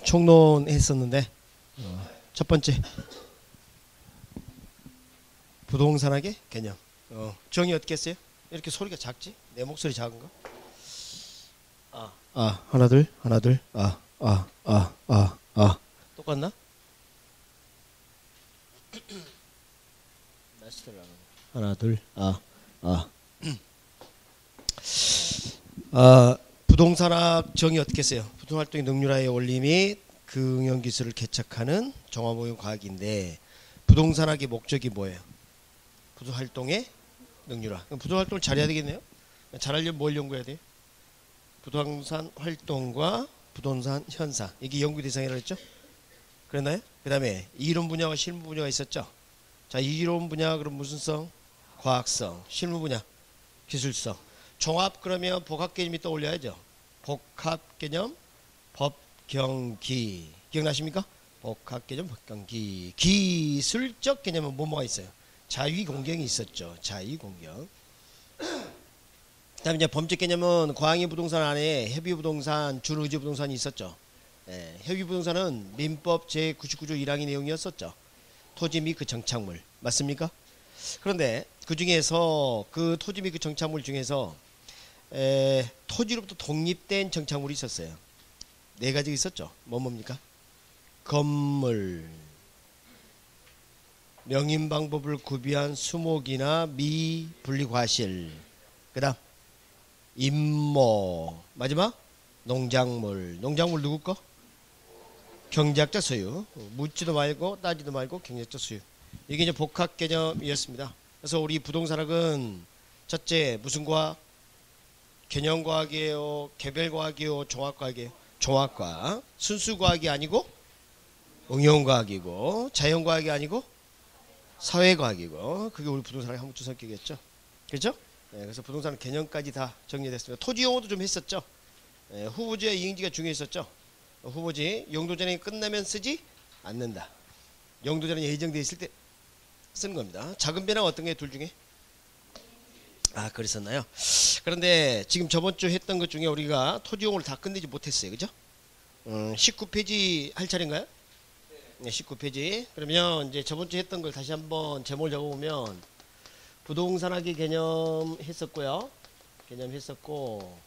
총론했었는데 첫 번째 부동산학의 개념. 정의 어떻게 했어요? 이렇게 소리가 작지? 내 목소리 작은가? 하나 둘 똑같나? 하나 둘 부동산학 정의 어떻게 했어요? 부동활동의 능률화의 원리 및 응용기술을 개척하는 종합오용 과학인데 부동산학의 목적이 뭐예요? 부동활동의 능률화. 그럼 부동활동을 잘해야 되겠네요. 잘하려면 뭘 연구해야 돼요? 부동산 활동과 부동산 현상, 이게 연구 대상이라고 했죠? 그랬나요? 그 다음에 이론 분야와 실무 분야가 있었죠? 자, 이론 분야 그럼 무슨 성? 과학성. 실무 분야 기술성. 종합 그러면 복합 개념이 떠올려야죠. 복합 개념 법경기 기억나십니까? 복합 개념 법경기. 기술적 개념은 뭐가 있어요? 자위 공경이 있었죠. 자위 공경. 그다음에 이제 범죄 개념은 과잉의 부동산 안에 협의 부동산, 준의지 부동산이 있었죠. 협의 부동산은 민법 제99조 1항의 내용이었었죠. 토지 및 그 정착물 맞습니까? 그런데 그 중에서 그 토지 및 그 정착물 중에서 토지로부터 독립된 정착물이 있었어요. 네 가지 있었죠. 뭡니까? 건물, 명인 방법을 구비한 수목이나 미분리 과실, 그 다음 임모, 마지막 농작물. 농작물 누구 거? 경제학적 소유. 묻지도 말고 따지도 말고 경제학적 소유. 이게 이제 복합 개념이었습니다. 그래서 우리 부동산학은 첫째 무슨 과학? 개념과학이에요? 개별과학이에요? 종합과학이에요? 종합과학. 순수과학이 아니고 응용과학이고, 자연과학이 아니고 사회과학이고, 그게 우리 부동산의 한 주 성격이었죠. 그렇죠? 그래서 부동산 개념까지 다 정리됐습니다. 토지 용어도 좀 했었죠. 후보지와 이행지가 중요했었죠. 후보지 용도전형이 끝나면 쓰지 않는다. 용도전형이 예정되어 있을 때 쓰는 겁니다. 작은 변화가 어떤 게 둘 중에? 그랬었나요? 그런데 지금 저번 주 했던 것 중에 우리가 토지 용어를 다 끝내지 못했어요. 그죠? 19페이지 할 차례인가요? 네, 19페이지. 그러면 이제 저번 주 했던 걸 다시 한번 제목을 적어보면 부동산학의 개념 했었고요. 개념 했었고,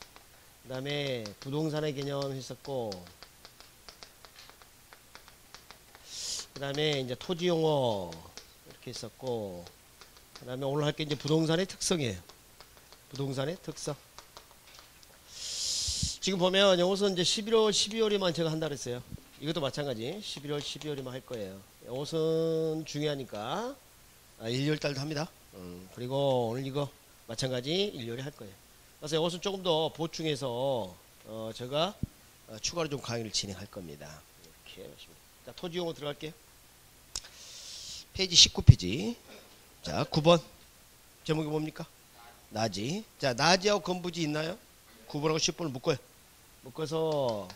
그 다음에 부동산의 개념 했었고, 그 다음에 이제 토지 용어 이렇게 했었고, 그 다음에 오늘 할 게 이제 부동산의 특성이에요. 부동산의 특성. 지금 보면 이것은 이제 11월, 12월에만 제가 한다 그랬어요. 이것도 마찬가지. 11월, 12월에만 할 거예요. 이것은 중요하니까 1월 달도 합니다. 그리고 오늘 이거 마찬가지 1월에 할 거예요. 그래서 이것은 조금 더 보충해서 제가 추가로 좀 강의를 진행할 겁니다. 이렇게 하시면. 자, 토지 용어 들어갈게요. 페이지 19페이지. 자, 9번. 제목이 뭡니까? 나지. 자, 나지하고 건부지 있나요? 9번하고 10번을 묶어요. 묶어서,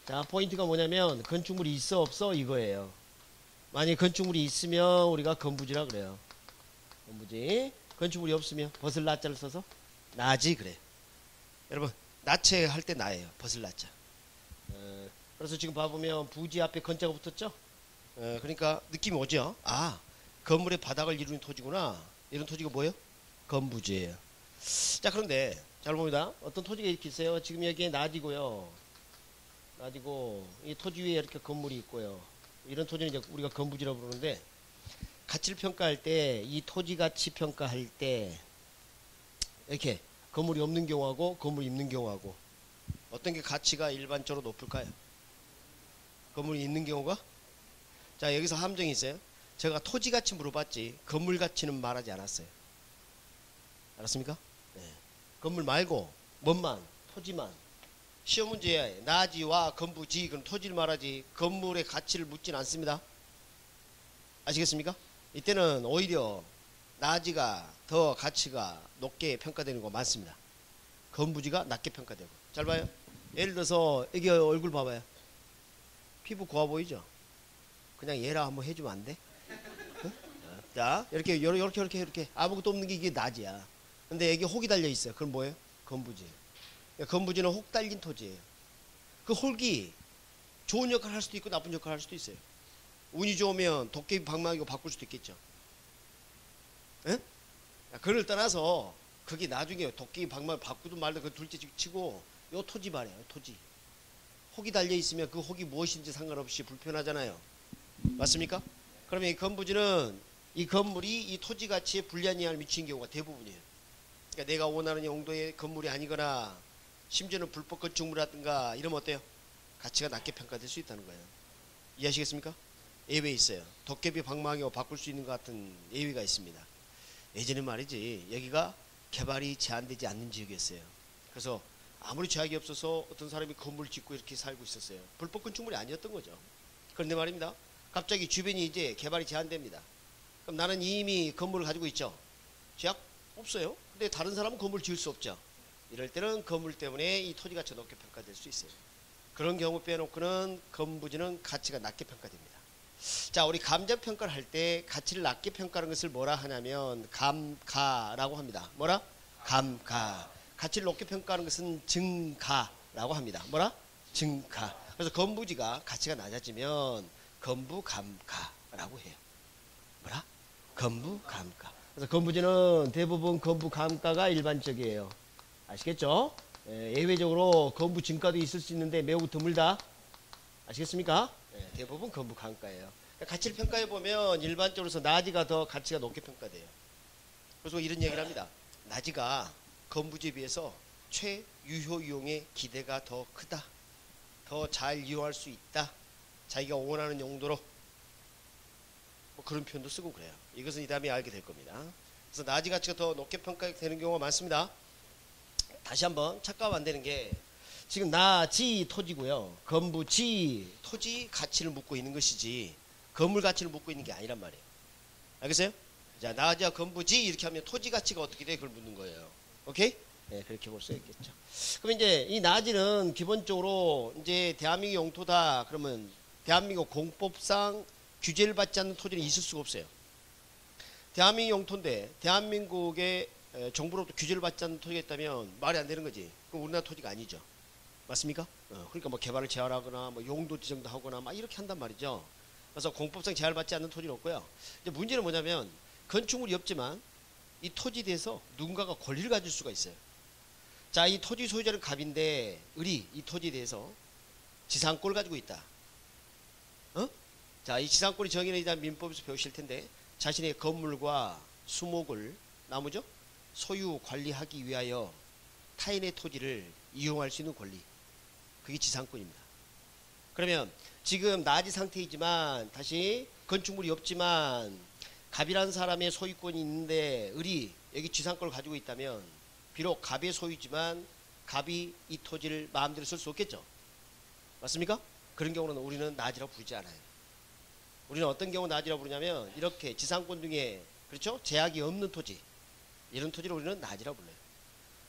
자, 포인트가 뭐냐면, 건축물이 있어, 없어? 이거예요. 만약에 건축물이 있으면 우리가 건부지라 그래요. 건부지. 건축물이 없으면 벗을 나자를 써서 나지 그래. 여러분, 나체 할 때 나예요. 벗을 나자. 그래서 지금 봐보면 부지 앞에 건자가 붙었죠? 그러니까 느낌이 오죠? 건물의 바닥을 이루는 토지구나. 이런 토지가 뭐예요? 건부지예요. 자, 그런데 잘 봅니다. 어떤 토지가 이렇게 있어요. 지금 여기에 낮이고요. 낮이고 이 토지 위에 이렇게 건물이 있고요. 이런 토지는 이제 우리가 건부지라고 부르는데, 가치를 평가할 때, 이 토지 가치 평가할 때 이렇게 건물이 없는 경우하고 건물이 있는 경우하고 어떤 게 가치가 일반적으로 높을까요? 건물이 있는 경우가? 자, 여기서 함정이 있어요. 제가 토지 가치 물어봤지 건물 가치는 말하지 않았어요. 알았습니까? 네. 건물 말고 뭔만? 토지만. 시험 문제에 나지와 건부지, 그럼 토지를 말하지 건물의 가치를 묻진 않습니다. 아시겠습니까? 이때는 오히려 나지가 더 가치가 높게 평가되는 거 많습니다. 건부지가 낮게 평가되고. 잘 봐요. 예를 들어서 여기 얼굴 봐봐요. 피부 고와 보이죠? 그냥 얘라 한번 해주면 안 돼? 응? 자, 이렇게 아무것도 없는 게 이게 낮이야. 근데 여기 혹이 달려 있어요. 그건 뭐예요? 건부지. 건부지는 혹 달린 토지예요. 그 혹이 좋은 역할을 할 수도 있고 나쁜 역할을 할 수도 있어요. 운이 좋으면 도깨비 방망이로 바꿀 수도 있겠죠. 예? 그걸 떠나서 그게 나중에 도깨비 방망이 바꾸든 말든 그 둘째 치고 요 토지 말이에요. 토지. 혹이 달려 있으면 그 혹이 무엇인지 상관없이 불편하잖아요. 맞습니까? 그러면 이 건부지는 이 건물이 이 토지 가치에 불리한 영향을 미치는 경우가 대부분이에요. 그러니까 내가 원하는 용도의 건물이 아니거나 심지어는 불법 건축물이라든가 이러면 어때요? 가치가 낮게 평가될 수 있다는 거예요. 이해하시겠습니까? 예외 있어요. 도깨비 방망이로 바꿀 수 있는 것 같은 예외가 있습니다. 예전에 말이지 여기가 개발이 제한되지 않는 지역이었어요. 그래서 아무리 제약이 없어서 어떤 사람이 건물을 짓고 이렇게 살고 있었어요. 불법 건축물이 아니었던 거죠. 그런데 말입니다. 갑자기 주변이 이제 개발이 제한됩니다. 그럼 나는 이미 건물을 가지고 있죠. 제약 없어요. 근데 다른 사람은 건물을 지을 수 없죠. 이럴 때는 건물 때문에 이 토지 가치가 높게 평가될 수 있어요. 그런 경우 빼놓고는 건부지는 가치가 낮게 평가됩니다. 자, 우리 감정 평가를 할 때 가치를 낮게 평가하는 것을 뭐라 하냐면 감가라고 합니다. 뭐라? 감가. 가치를 높게 평가하는 것은 증가라고 합니다. 뭐라? 증가. 그래서 건부지가 가치가 낮아지면 건부감가라고 해요. 뭐라? 건부감가. 그래서 건부지는 대부분 건부감가가 일반적이에요. 아시겠죠? 예외적으로 건부 증가도 있을 수 있는데 매우 드물다. 아시겠습니까? 대부분 건부 감가예요. 가치를 평가해 보면 일반적으로서 나지가 더 가치가 높게 평가돼요. 그래서 이런 얘기를 합니다. 나지가 건부지에 비해서 최유효 이용의 기대가 더 크다. 더 잘 이용할 수 있다. 자기가 원하는 용도로 뭐 그런 표현도 쓰고 그래요. 이것은 이 다음에 알게 될 겁니다. 그래서 나지 가치가 더 높게 평가되는 경우가 많습니다. 다시 한번 착각하면 안 되는 게 지금 나지 토지고요. 건부지 토지 가치를 묻고 있는 것이지 건물 가치를 묻고 있는 게 아니란 말이에요. 알겠어요? 자, 나지와 건부지 이렇게 하면 토지 가치가 어떻게 돼? 그걸 묻는 거예요. 오케이? 네, 그렇게 볼 수 있겠죠. 그럼 이제 이 나지는 기본적으로 이제 대한민국 영토다. 그러면 대한민국 공법상 규제를 받지 않는 토지는 있을 수가 없어요. 대한민국 영토인데 대한민국의 정부로부터 규제를 받지 않는 토지가 있다면 말이 안 되는 거지. 그럼 우리나라 토지가 아니죠. 맞습니까? 그러니까 뭐 개발을 제한하거나 뭐 용도 지정도 하거나 막 이렇게 한단 말이죠. 그래서 공법상 제한을 받지 않는 토지는 없고요. 이제 문제는 뭐냐면 건축물이 없지만 이 토지에 대해서 누군가가 권리를 가질 수가 있어요. 자, 이 토지 소유자는 갑인데 을이 이 토지에 대해서 지상권을 가지고 있다. 자, 이 지상권의 정의에 대한 민법에서 배우실 텐데 자신의 건물과 수목을 나무죠? 소유 관리하기 위하여 타인의 토지를 이용할 수 있는 권리. 그게 지상권입니다. 그러면 지금 나지 상태이지만 다시 건축물이 없지만 갑이라는 사람의 소유권이 있는데 을이 여기 지상권을 가지고 있다면 비록 갑의 소유지만 갑이 이 토지를 마음대로 쓸 수 없겠죠. 맞습니까? 그런 경우는 우리는 나지라고 부르지 않아요. 우리는 어떤 경우 나지라고 부르냐면 이렇게 지상권 중에 그렇죠? 제약이 없는 토지 이런 토지를 우리는 나지라고 불러요.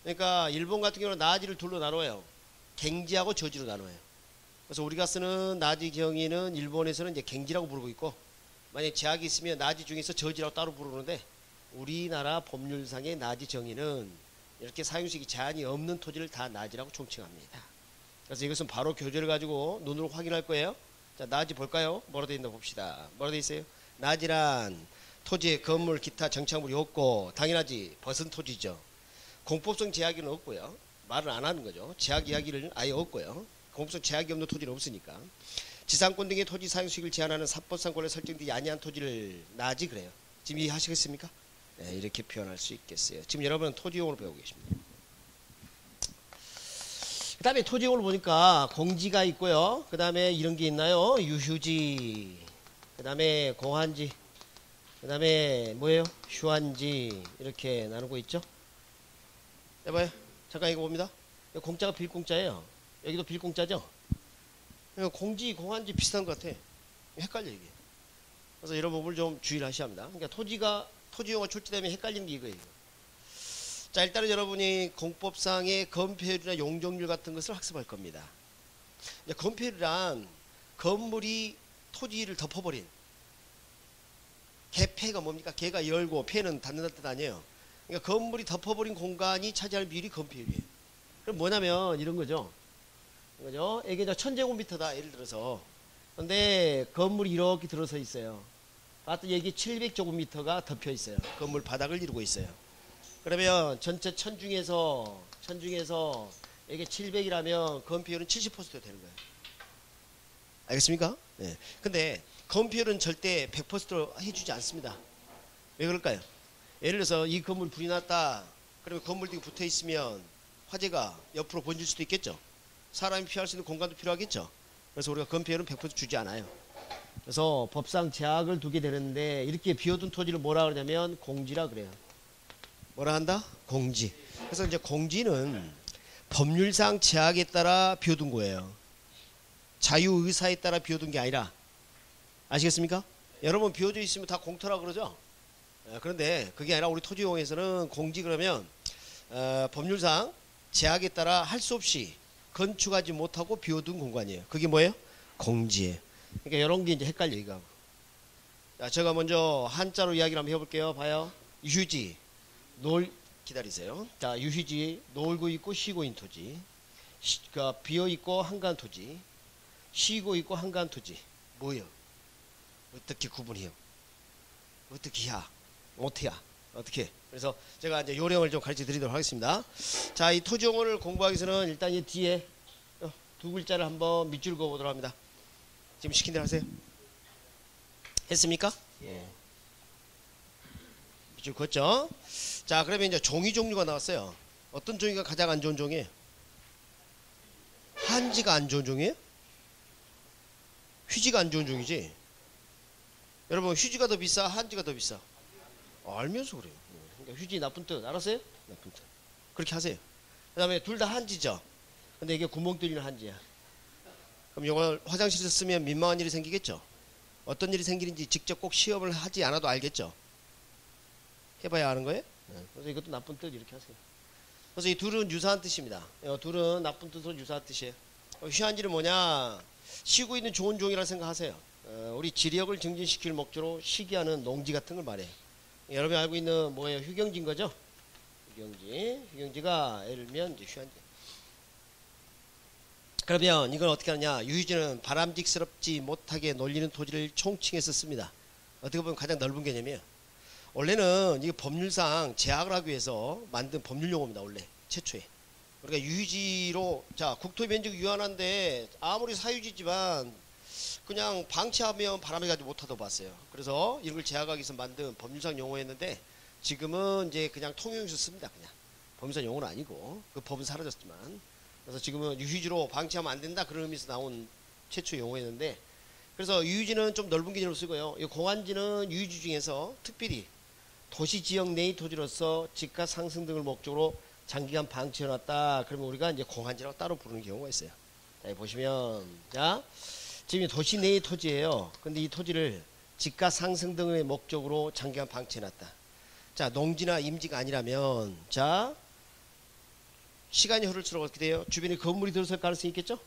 그러니까 일본 같은 경우는 나지를 둘로 나눠요. 갱지하고 저지로 나눠요. 그래서 우리가 쓰는 나지 경위는 일본에서는 이제 갱지라고 부르고 있고 만약에 제약이 있으면 나지 중에서 저지라고 따로 부르는데 우리나라 법률상의 나지 정의는 이렇게 사용식이 제한이 없는 토지를 다 나지라고 총칭합니다. 그래서 이것은 바로 교재를 가지고 눈으로 확인할 거예요. 자, 나지 볼까요? 뭐로 되어 있나 봅시다. 뭐로 되어 있어요? 나지란 토지에 건물 기타 정착물이 없고 당연하지 벗은 토지죠. 공법성 제약은 없고요. 말을 안 하는 거죠. 제약 이야기를 아예 없고요. 공법성 제약이 없는 토지는 없으니까. 지상권 등의 토지 사용식을 제한하는 사법상 권리 설정되지 아니한 토지를 나지 그래요. 지금 이해하시겠습니까? 네, 이렇게 표현할 수 있겠어요. 지금 여러분은 토지용어를 배우고 계십니다. 그 다음에 토지용어를 보니까 공지가 있고요. 그 다음에 이런 게 있나요? 유휴지, 그 다음에 공한지, 그 다음에 뭐예요? 휴한지 이렇게 나누고 있죠. 해봐요. 잠깐 이거 봅니다. 공짜가 빌공짜예요. 여기도 빌공짜죠. 공지, 공한지 비슷한 것 같아. 헷갈려 이게. 그래서 이런 부분을 좀 주의를 하셔야 합니다. 그러니까 토지용어 출제되면 헷갈리는 게 이거예요. 자, 일단은 여러분이 공법상의 건폐율이나 용적률 같은 것을 학습할 겁니다. 건폐율이란 건물이 토지를 덮어버린 개폐가 뭡니까? 개가 열고 폐는 닫는다는 뜻 아니에요. 그러니까 건물이 덮어버린 공간이 차지할 비율이 건폐율이에요. 그럼 뭐냐면 이런 거죠. 그죠? 이게 이제 1000제곱미터다, 예를 들어서. 근데 건물이 이렇게 들어서 있어요. 봤더니 여기 700제곱미터가 덮여 있어요. 건물 바닥을 이루고 있어요. 그러면 전체 1000중에서 이게 700이라면 건폐율은 70% 되는 거예요. 알겠습니까? 네. 근데 건폐율은 절대 100% 해주지 않습니다. 왜 그럴까요? 예를 들어서 이 건물 불이 났다. 그러면 건물들이 붙어 있으면 화재가 옆으로 번질 수도 있겠죠. 사람이 피할 수 있는 공간도 필요하겠죠. 그래서 우리가 건폐율은 100% 주지 않아요. 그래서 법상 제약을 두게 되는데 이렇게 비워둔 토지를 뭐라 그러냐면 공지라 그래요. 뭐라 한다? 공지. 그래서 이제 공지는 법률상 제약에 따라 비워둔 거예요. 자유의사에 따라 비워둔 게 아니라. 아시겠습니까? 여러분 비워져 있으면 다 공터라 그러죠. 그런데 그게 아니라 우리 토지용에서는 공지 그러면 법률상 제약에 따라 할 수 없이 건축하지 못하고 비워둔 공간이에요. 그게 뭐예요? 공지예요. 그러니까 이런 게 이제 헷갈려 이거. 자, 제가 먼저 한자로 이야기를 한번 해볼게요. 봐요. 유휴지, 기다리세요. 자, 유휴지, 놀고 있고 쉬고 있는 토지, 비어 있고 한가한 토지, 쉬고 있고 한가한 토지. 뭐예요? 어떻게 구분해요? 어떻게 해야? 못해야? 어떻게? 그래서 제가 이제 요령을 좀 가르쳐 드리도록 하겠습니다. 자, 이 토지용어를 공부하기 위해서는 일단 이 뒤에 두 글자를 한번 밑줄 그어 보도록 합니다. 지금 시킨 대로 하세요. 했습니까? 예. 밑줄 그었죠? 자, 그러면 이제 종이 종류가 나왔어요. 어떤 종이가 가장 안 좋은 종이에요? 한지가 안 좋은 종이에요? 휴지가 안 좋은 종이지? 여러분, 휴지가 더 비싸? 한지가 더 비싸? 알면서 그래요. 그러니까 휴지 나쁜 뜻 알았어요? 나쁜 뜻. 그렇게 하세요. 그 다음에 둘 다 한지죠. 근데 이게 구멍 뚫리는 한지야. 그럼 이걸 화장실에서 쓰면 민망한 일이 생기겠죠. 어떤 일이 생기는지 직접 꼭 시험을 하지 않아도 알겠죠. 해봐야 아는 거예요. 그래서 이것도 나쁜 뜻 이렇게 하세요. 그래서 이 둘은 유사한 뜻입니다. 둘은 나쁜 뜻으로 유사한 뜻이에요. 휴한지는 뭐냐? 쉬고 있는 좋은 종이라 생각하세요. 우리 지력을 증진시킬 목적으로 쉬게 하는 농지 같은 걸 말해요. 여러분이 알고 있는 뭐예요? 휴경지인 거죠? 휴경지가 예를 들면 이제 휴한지. 그러면 이걸 어떻게 하느냐? 유휴지는 바람직스럽지 못하게 놀리는 토지를 총칭해서 씁니다. 어떻게 보면 가장 넓은 개념이에요. 원래는 이게 법률상 제약을 하기 위해서 만든 법률 용어입니다. 원래 최초에. 그러니까 유휴지로 자 국토 면적이 유한한데 아무리 사유지지만 그냥 방치하면 바람이 가지 못하다고 봤어요. 그래서 이걸 제약하기 위해서 만든 법률상 용어였는데 지금은 이제 그냥 통용해서 씁니다. 그냥 법률상 용어는 아니고 그 법은 사라졌지만 그래서 지금은 유휴지로 방치하면 안 된다 그런 의미에서 나온 최초 용어였는데 그래서 유휴지는 좀 넓은 개념으로 쓰고요. 이 공환지는 유휴지 중에서 특별히 도시 지역 내의 토지로서 집가 상승 등을 목적으로 장기간 방치해놨다. 그러면 우리가 이제 공환지라고 따로 부르는 경우가 있어요. 자, 보시면 자. 지금 도시 내의 토지예요. 근데 이 토지를 집가 상승 등의 목적으로 장기간 방치해놨다. 자, 농지나 임지가 아니라면 자 시간이 흐를수록 어떻게 돼요? 주변에 건물이 들어설 가능성이 있겠죠?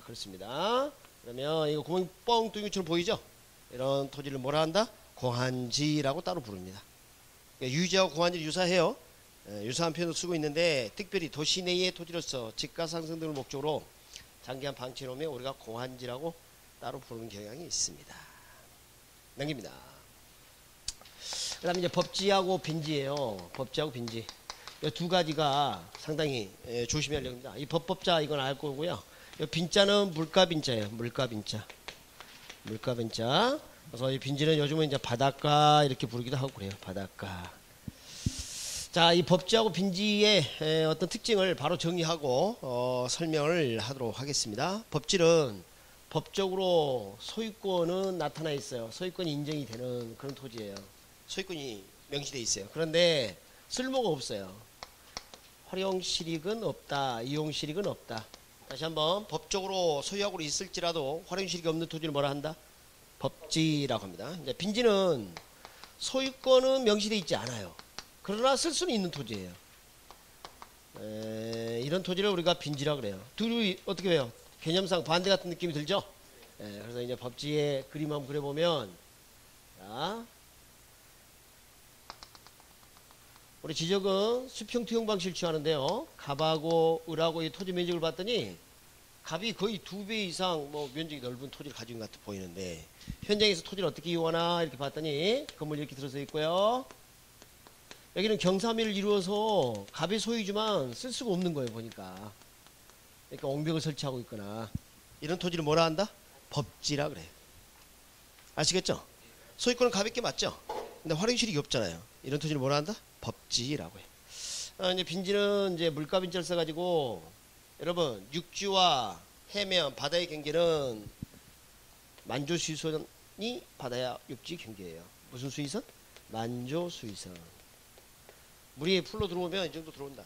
그렇습니다. 그러면 이거 구멍이 뻥 뚫린 것처럼 보이죠? 이런 토지를 뭐라 한다? 공환지라고 따로 부릅니다. 그러니까 유지하고 공환지를 유사해요. 유사한 표현을 쓰고 있는데 특별히 도시 내의 토지로서 집가 상승 등을 목적으로 장기간 방치해놓으면 우리가 공환지라고 따로 부르는 경향이 있습니다. 넘깁니다. 그 다음에 이제 법지하고 빈지예요. 법지하고 빈지. 이 두 가지가 상당히 조심해야 할 내용입니다. 이 법자 이건 알 거고요. 이 빈자는 물가빈자예요. 물가빈자. 물가빈자. 그래서 이 빈지는 요즘은 이제 바닷가 이렇게 부르기도 하고 그래요. 바닷가. 자, 이 법지하고 빈지의 어떤 특징을 바로 정리하고 설명을 하도록 하겠습니다. 법지는 법적으로 소유권은 나타나 있어요. 소유권이 인정이 되는 그런 토지예요. 소유권이 명시되어 있어요. 그런데 쓸모가 없어요. 활용실익은 없다. 이용실익은 없다. 다시 한번 법적으로 소유하고 있을지라도 활용실익이 없는 토지를 뭐라 한다? 법지라고 합니다. 이제 빈지는 소유권은 명시되어 있지 않아요. 그러나 쓸 수는 있는 토지예요. 이런 토지를 우리가 빈지라고 그래요. 둘이 어떻게 해요? 개념상 반대 같은 느낌이 들죠? 그래서 이제 법지의 그림 한번 그려보면, 자, 우리 지적은 수평 투영 방식을 취하는데요. 갑하고 을하고 이 토지 면적을 봤더니 갑이 거의 2배 이상 뭐 면적이 넓은 토지를 가지고 있는 것 같아 보이는데 현장에서 토지를 어떻게 이용하나 이렇게 봤더니 건물이 이렇게 들어서 있고요. 여기는 경사면을 이루어서 갑의 소유지만 쓸 수가 없는 거예요 보니까. 그러니까 옹벽을 설치하고 있거나 이런 토지를 뭐라 한다? 법지라 그래요. 아시겠죠? 소유권은 갑에게 맞죠? 근데 활용실익이 없잖아요. 이런 토지를 뭐라 한다? 법지라고 해요. 이제 빈지는 이제 물가 빈지를 써가지고 여러분 육지와 해면 바다의 경계는 만조 수위선이 바다야 육지 경계예요. 무슨 수위선? 만조 수위선. 물이 풀로 들어오면 이 정도 들어온다.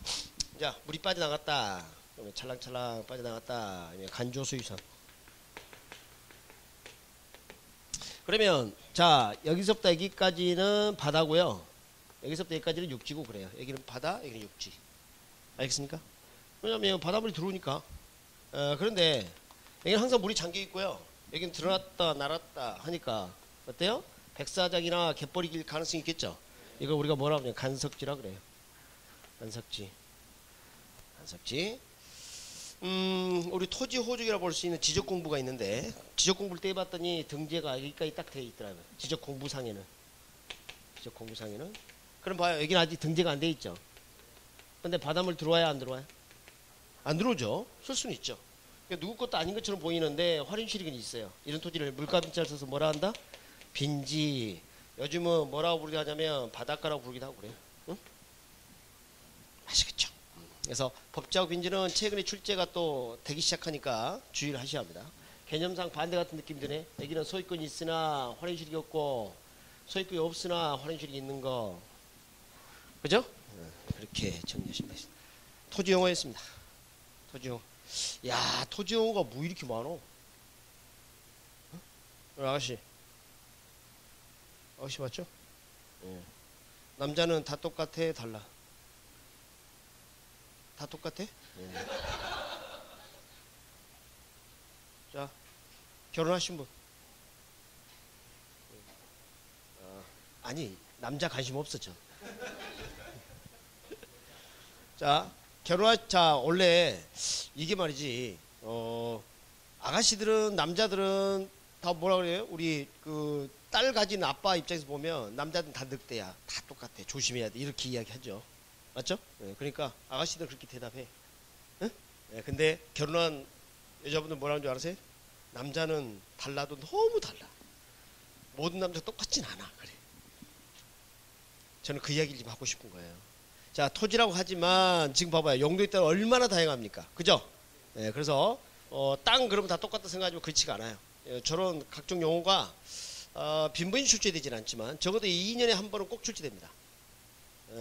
자, 물이 빠져나갔다. 그러면 찰랑찰랑 빠져나갔다. 간조 수위선. 그러면 자 여기서부터 여기까지는 바다고요. 여기서부터 여기까지는 육지고 그래요. 여기는 바다, 여기는 육지. 알겠습니까? 왜냐면 바닷물이 들어오니까. 그런데 여기는 항상 물이 잠겨 있고요. 여기는 들어놨다 날았다 하니까 어때요? 백사장이나 갯벌이길 가능성이 있겠죠. 이걸 우리가 뭐라고 하냐 간석지라 그래요. 간석지. 간석지. 우리 토지 호족이라 볼 수 있는 지적 공부가 있는데 지적 공부를 떼봤더니 등재가 여기까지 딱 돼 있더라고요. 지적 공부상에는. 지적 공부상에는. 그럼 봐요. 여기는 아직 등재가 안 돼 있죠. 근데 바닷물 들어와야 안 들어와요? 안 들어오죠. 쓸 수는 있죠. 그러니까 누구 것도 아닌 것처럼 보이는데 활용실익은 있어요. 이런 토지를 물가빈자를 써서 뭐라 한다? 빈지. 요즘은 뭐라고 부르게 하냐면 바닷가라고 부르기도 하고 그래요. 응? 아시겠죠? 그래서 법지하고 빈지는 최근에 출제가 또 되기 시작하니까 주의를 하셔야 합니다. 개념상 반대 같은 느낌이 드네. 여기는 소유권이 있으나 활용실익이 없고 소유권이 없으나 활용실익이 있는 거. 그죠? 그렇게 정리하시면 되겠습니다. 토지 용어였습니다. 토지 용어. 야, 토지 용어가 뭐 이렇게 많어? 아가씨. 아가씨 맞죠? 예. 남자는 다 똑같아, 달라? 다 똑같아? 예. 자, 결혼하신 분. 아니, 남자 관심 없었죠. 자, 자, 원래 이게 말이지, 아가씨들은, 남자들은 다 뭐라 그래요? 우리 그 딸 가진 아빠 입장에서 보면 남자들은 다 늑대야. 다 똑같아. 조심해야 돼. 이렇게 이야기하죠. 맞죠? 네, 그러니까 아가씨들 그렇게 대답해. 응? 네, 근데 결혼한 여자분들 뭐라는 줄 아세요? 남자는 달라도 너무 달라. 모든 남자 똑같진 않아. 그래. 저는 그 이야기를 좀 하고 싶은 거예요. 자, 토지라고 하지만 지금 봐봐요. 용도에 따라 얼마나 다양합니까? 그죠? 네, 그래서 땅 그러면 다 똑같다 생각하지만 그렇지가 않아요. 저런 각종 용어가 빈번히 출제되지는 않지만 적어도 2년에 한 번은 꼭 출제됩니다.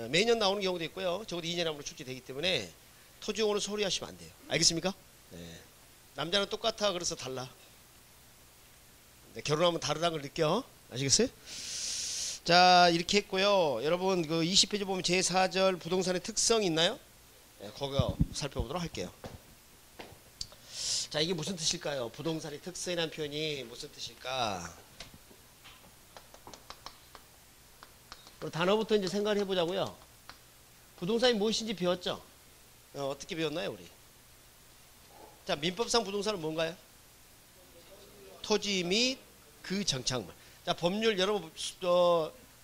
매년 나오는 경우도 있고요. 적어도 2년에 한 번 출제되기 때문에 토지 용어는 소홀히 하시면 안 돼요. 알겠습니까? 네. 남자는 똑같아 그래서 달라. 네, 결혼하면 다르다는 걸 느껴. 아시겠어요? 자, 이렇게 했고요. 여러분 그 20페이지 보면 제4절 부동산의 특성이 있나요? 네, 그거 살펴보도록 할게요. 자, 이게 무슨 뜻일까요? 부동산의 특성이라는 표현이 무슨 뜻일까? 단어부터 이제 생각을 해보자고요. 부동산이 무엇인지 배웠죠? 어떻게 배웠나요, 우리? 자, 민법상 부동산은 뭔가요? 토지 및 그 정착물. 자, 법률 여러분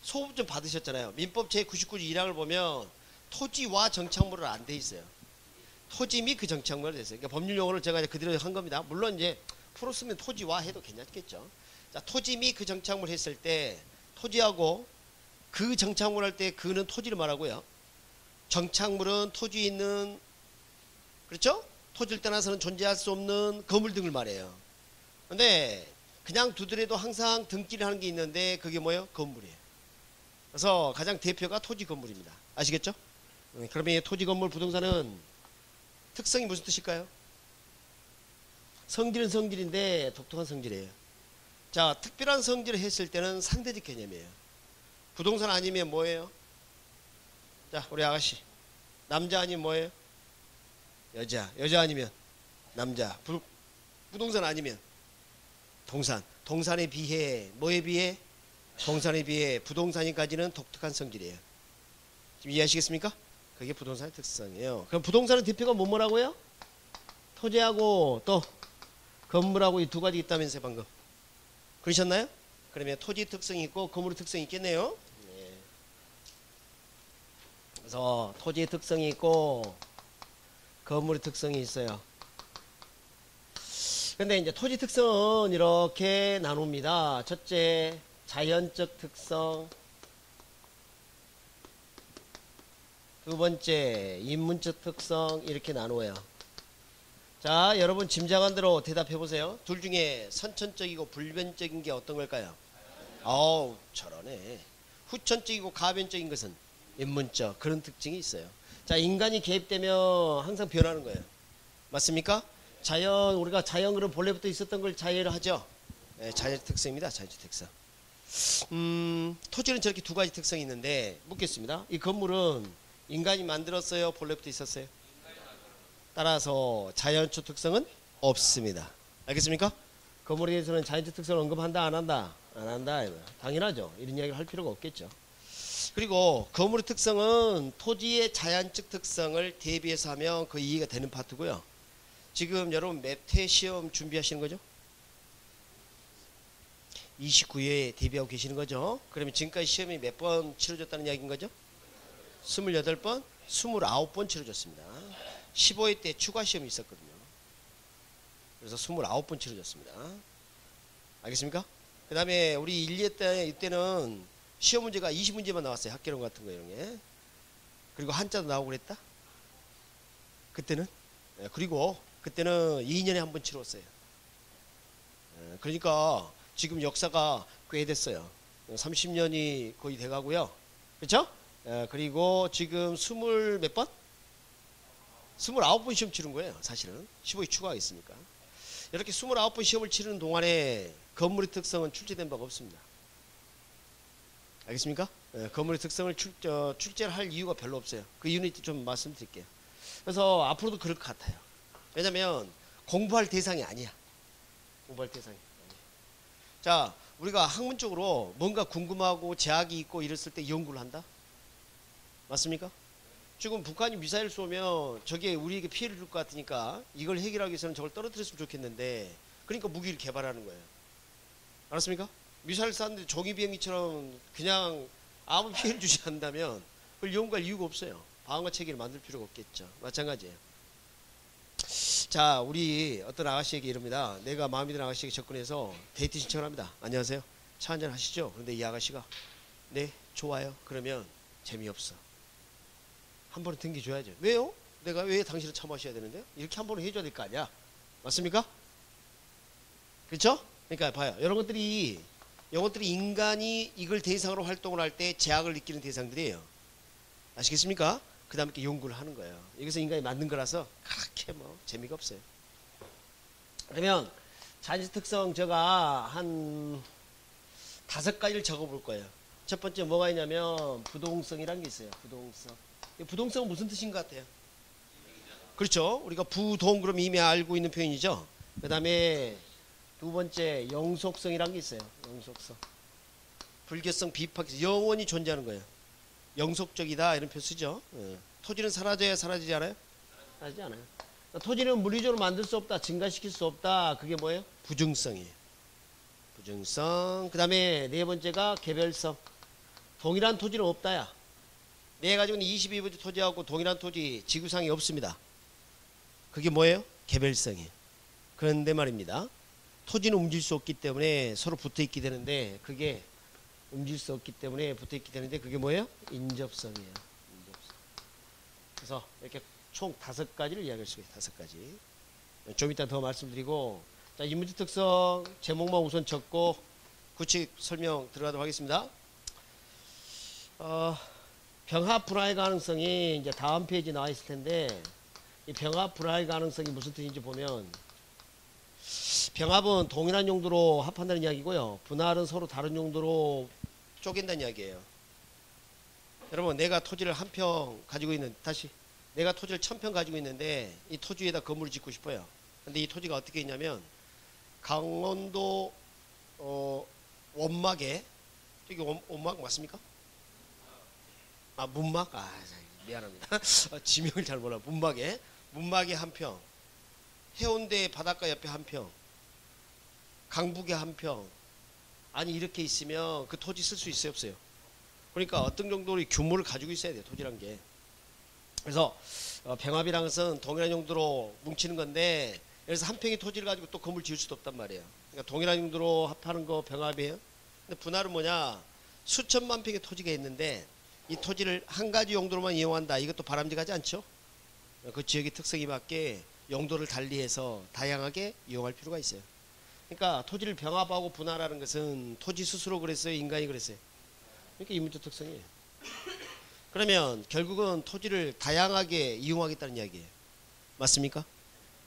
소급 좀 받으셨잖아요. 민법 제99조 1항을 보면 토지와 정착물은 안 돼 있어요. 토지 및 그 정착물을 됐어요. 그러니까 법률 용어를 제가 이제 그대로 한 겁니다. 물론 이제 풀어 쓰면 토지와 해도 괜찮겠죠. 자, 토지 및 그 정착물 했을 때 토지하고 그 정착물 할 때 그는 토지를 말하고요. 정착물은 토지에 있는 그렇죠? 토지를 떠나서는 존재할 수 없는 건물 등을 말해요. 근데 그냥 두더라도 항상 등기를 하는 게 있는데 그게 뭐예요? 건물이에요. 그래서 가장 대표가 토지 건물입니다. 아시겠죠? 그러면 이 토지 건물 부동산은 특성이 무슨 뜻일까요? 성질은 성질인데 독특한 성질이에요. 자, 특별한 성질을 했을 때는 상대적 개념이에요. 부동산 아니면 뭐예요? 자, 우리 아가씨. 남자 아니면 뭐예요? 여자. 여자 아니면 남자. 부동산 아니면 동산. 동산에 비해 뭐에 비해? 동산에 비해 부동산이 가지는 독특한 성질이에요. 지금 이해하시겠습니까? 그게 부동산의 특성이에요. 그럼 부동산의 대표가 뭐라고요? 토지하고 또 건물하고 이 두 가지 있다면서요 방금. 그러셨나요? 그러면 토지 특성이 있고 건물의 특성이 있겠네요. 네. 그래서 토지의 특성이 있고 건물의 특성이 있어요. 근데 이제 토지 특성은 이렇게 나눕니다. 첫째, 자연적 특성. 두 번째, 인문적 특성. 이렇게 나누어요. 자, 여러분 짐작한 대로 대답해 보세요. 둘 중에 선천적이고 불변적인 게 어떤 걸까요? 아우, 잘하네. 후천적이고 가변적인 것은 인문적. 그런 특징이 있어요. 자, 인간이 개입되면 항상 변하는 거예요. 맞습니까? 자연, 우리가 자연으로 본래부터 있었던 걸 자연을 하죠. 네, 자연적 특성입니다. 자연적 특성. 토지는 저렇게 두 가지 특성이 있는데 묻겠습니다. 이 건물은 인간이 만들었어요? 본래부터 있었어요? 따라서 자연적 특성은 없습니다. 알겠습니까? 건물에 대해서는 자연적 특성을 언급한다 안 한다? 안 한다. 당연하죠. 이런 이야기를 할 필요가 없겠죠. 그리고 건물의 특성은 토지의 자연적 특성을 대비해서 하면 그 이해가 되는 파트고요. 지금 여러분 맵퇴 시험 준비하시는 거죠? 29회에 대비하고 계시는 거죠? 그러면 지금까지 시험이 몇 번 치러졌다는 이야기인 거죠? 28번, 29번 치러졌습니다. 15회 때 추가 시험이 있었거든요. 그래서 29번 치러졌습니다. 알겠습니까? 그 다음에 우리 1, 2회 때 이때는 시험 문제가 20문제만 나왔어요. 학개론 같은 거 이런 게. 그리고 한자도 나오고 그랬다. 그때는. 그리고 그때는 2년에 한 번 치렀어요. 그러니까 지금 역사가 꽤 됐어요. 30년이 거의 돼가고요. 그렇죠? 그리고 지금 20 몇 번? 29번 시험 치른 거예요. 사실은 15회 추가가 있으니까. 이렇게 29번 시험을 치르는 동안에 건물의 특성은 출제된 바가 없습니다. 알겠습니까? 건물의 특성을 출제를 할 이유가 별로 없어요. 그 이유는 좀 말씀드릴게요. 그래서 앞으로도 그럴 것 같아요. 왜냐면 공부할 대상이 아니야. 공부할 대상이 아니야. 자, 우리가 학문적으로 뭔가 궁금하고 제약이 있고 이랬을 때 연구를 한다? 맞습니까? 지금 북한이 미사일 쏘면 저게 우리에게 피해를 줄 것 같으니까 이걸 해결하기 위해서는 저걸 떨어뜨렸으면 좋겠는데 그러니까 무기를 개발하는 거예요. 알았습니까? 미사일 쐈는데 종이비행기처럼 그냥 아무 피해를 주지 않는다면 그걸 연구할 이유가 없어요. 방어가 체계를 만들 필요가 없겠죠. 마찬가지예요. 자, 우리 어떤 아가씨에게 이럽니다. 내가 마음에 드는 아가씨에게 접근해서 데이트 신청을 합니다. 안녕하세요. 차 한잔 하시죠? 그런데 이 아가씨가 네, 좋아요. 그러면 재미없어. 한 번은 등기줘야죠. 왜요? 내가 왜 당신을 차 마셔야 되는데요? 이렇게 한 번은 해줘야 될 거 아니야. 맞습니까? 그렇죠? 그러니까 봐요. 이런 것들이 인간이 이걸 대상으로 활동을 할 때 제약을 느끼는 대상들이에요. 아시겠습니까? 그 다음에 이렇게 연구를 하는 거예요. 여기서 인간이 만든 거라서 그렇게 뭐 재미가 없어요. 그러면 자연적 특성 제가 한 5가지를 적어볼 거예요. 첫 번째 뭐가 있냐면 부동성이라는 게 있어요. 부동성. 부동성은 무슨 뜻인 것 같아요? 그렇죠. 우리가 부동 그럼 이미 알고 있는 표현이죠. 그 다음에 두 번째 영속성이라는 게 있어요. 영속성. 불교성, 비파성, 영원히 존재하는 거예요. 영속적이다 이런 표현 쓰죠. 토지는 사라져야 사라지지 않아요? 사라지지 않아요. 토지는 물리적으로 만들 수 없다, 증가시킬 수 없다. 그게 뭐예요? 부증성이에요. 부증성. 그 다음에 네 번째가 개별성. 동일한 토지는 없다야. 내가 가지고 있는 22번째 토지하고 동일한 토지 지구상에 없습니다. 그게 뭐예요? 개별성이에요. 그런데 말입니다. 토지는 움직일 수 없기 때문에 서로 붙어있게 되는데 그게 움직일 수 없기 때문에 붙어있게 되는데 그게 뭐예요? 인접성이에요. 인접성. 그래서 이렇게 총 5가지를 이야기할 수가 있어요. 5가지. 좀 이따 더 말씀드리고, 자, 인문적 특성 제목만 우선 적고 구체적 설명 들어가도록 하겠습니다. 병합 분화의 가능성이 이제 다음 페이지 나와 있을 텐데, 이 병합 분화의 가능성이 무슨 뜻인지 보면, 병합은 동일한 용도로 합한다는 이야기고요. 분할은 서로 다른 용도로 쪼갠다는 이야기예요. 여러분, 내가 토지를 1평 가지고 있는, 내가 토지를 1000평 가지고 있는데 이 토지 위에다 건물을 짓고 싶어요. 근데 이 토지가 어떻게 있냐면 강원도 원막에, 저기 원막 맞습니까? 아, 문막? 아, 미안합니다. 지명을 잘 몰라. 문막에 1평. 해운대 바닷가 옆에 한 평, 강북에 한 평, 아니 이렇게 있으면 그 토지 쓸 수 있어요, 없어요? 그러니까 어떤 정도의 규모를 가지고 있어야 돼요, 토지란 게. 그래서 병합이라는 것은 동일한 용도로 뭉치는 건데, 그래서 한 평의 토지를 가지고 또 건물 지을 수도 없단 말이에요. 그러니까 동일한 용도로 합하는 거 병합이에요. 근데 분할은 뭐냐? 수천만 평의 토지가 있는데 이 토지를 한 가지 용도로만 이용한다. 이것도 바람직하지 않죠? 그 지역의 특성에 맞게 용도를 달리해서 다양하게 이용할 필요가 있어요. 그러니까 토지를 병합하고 분할하는 것은 토지 스스로 그랬어요? 인간이 그랬어요? 그러니까 이문적 특성이에요. 그러면 결국은 토지를 다양하게 이용하겠다는 이야기예요. 맞습니까?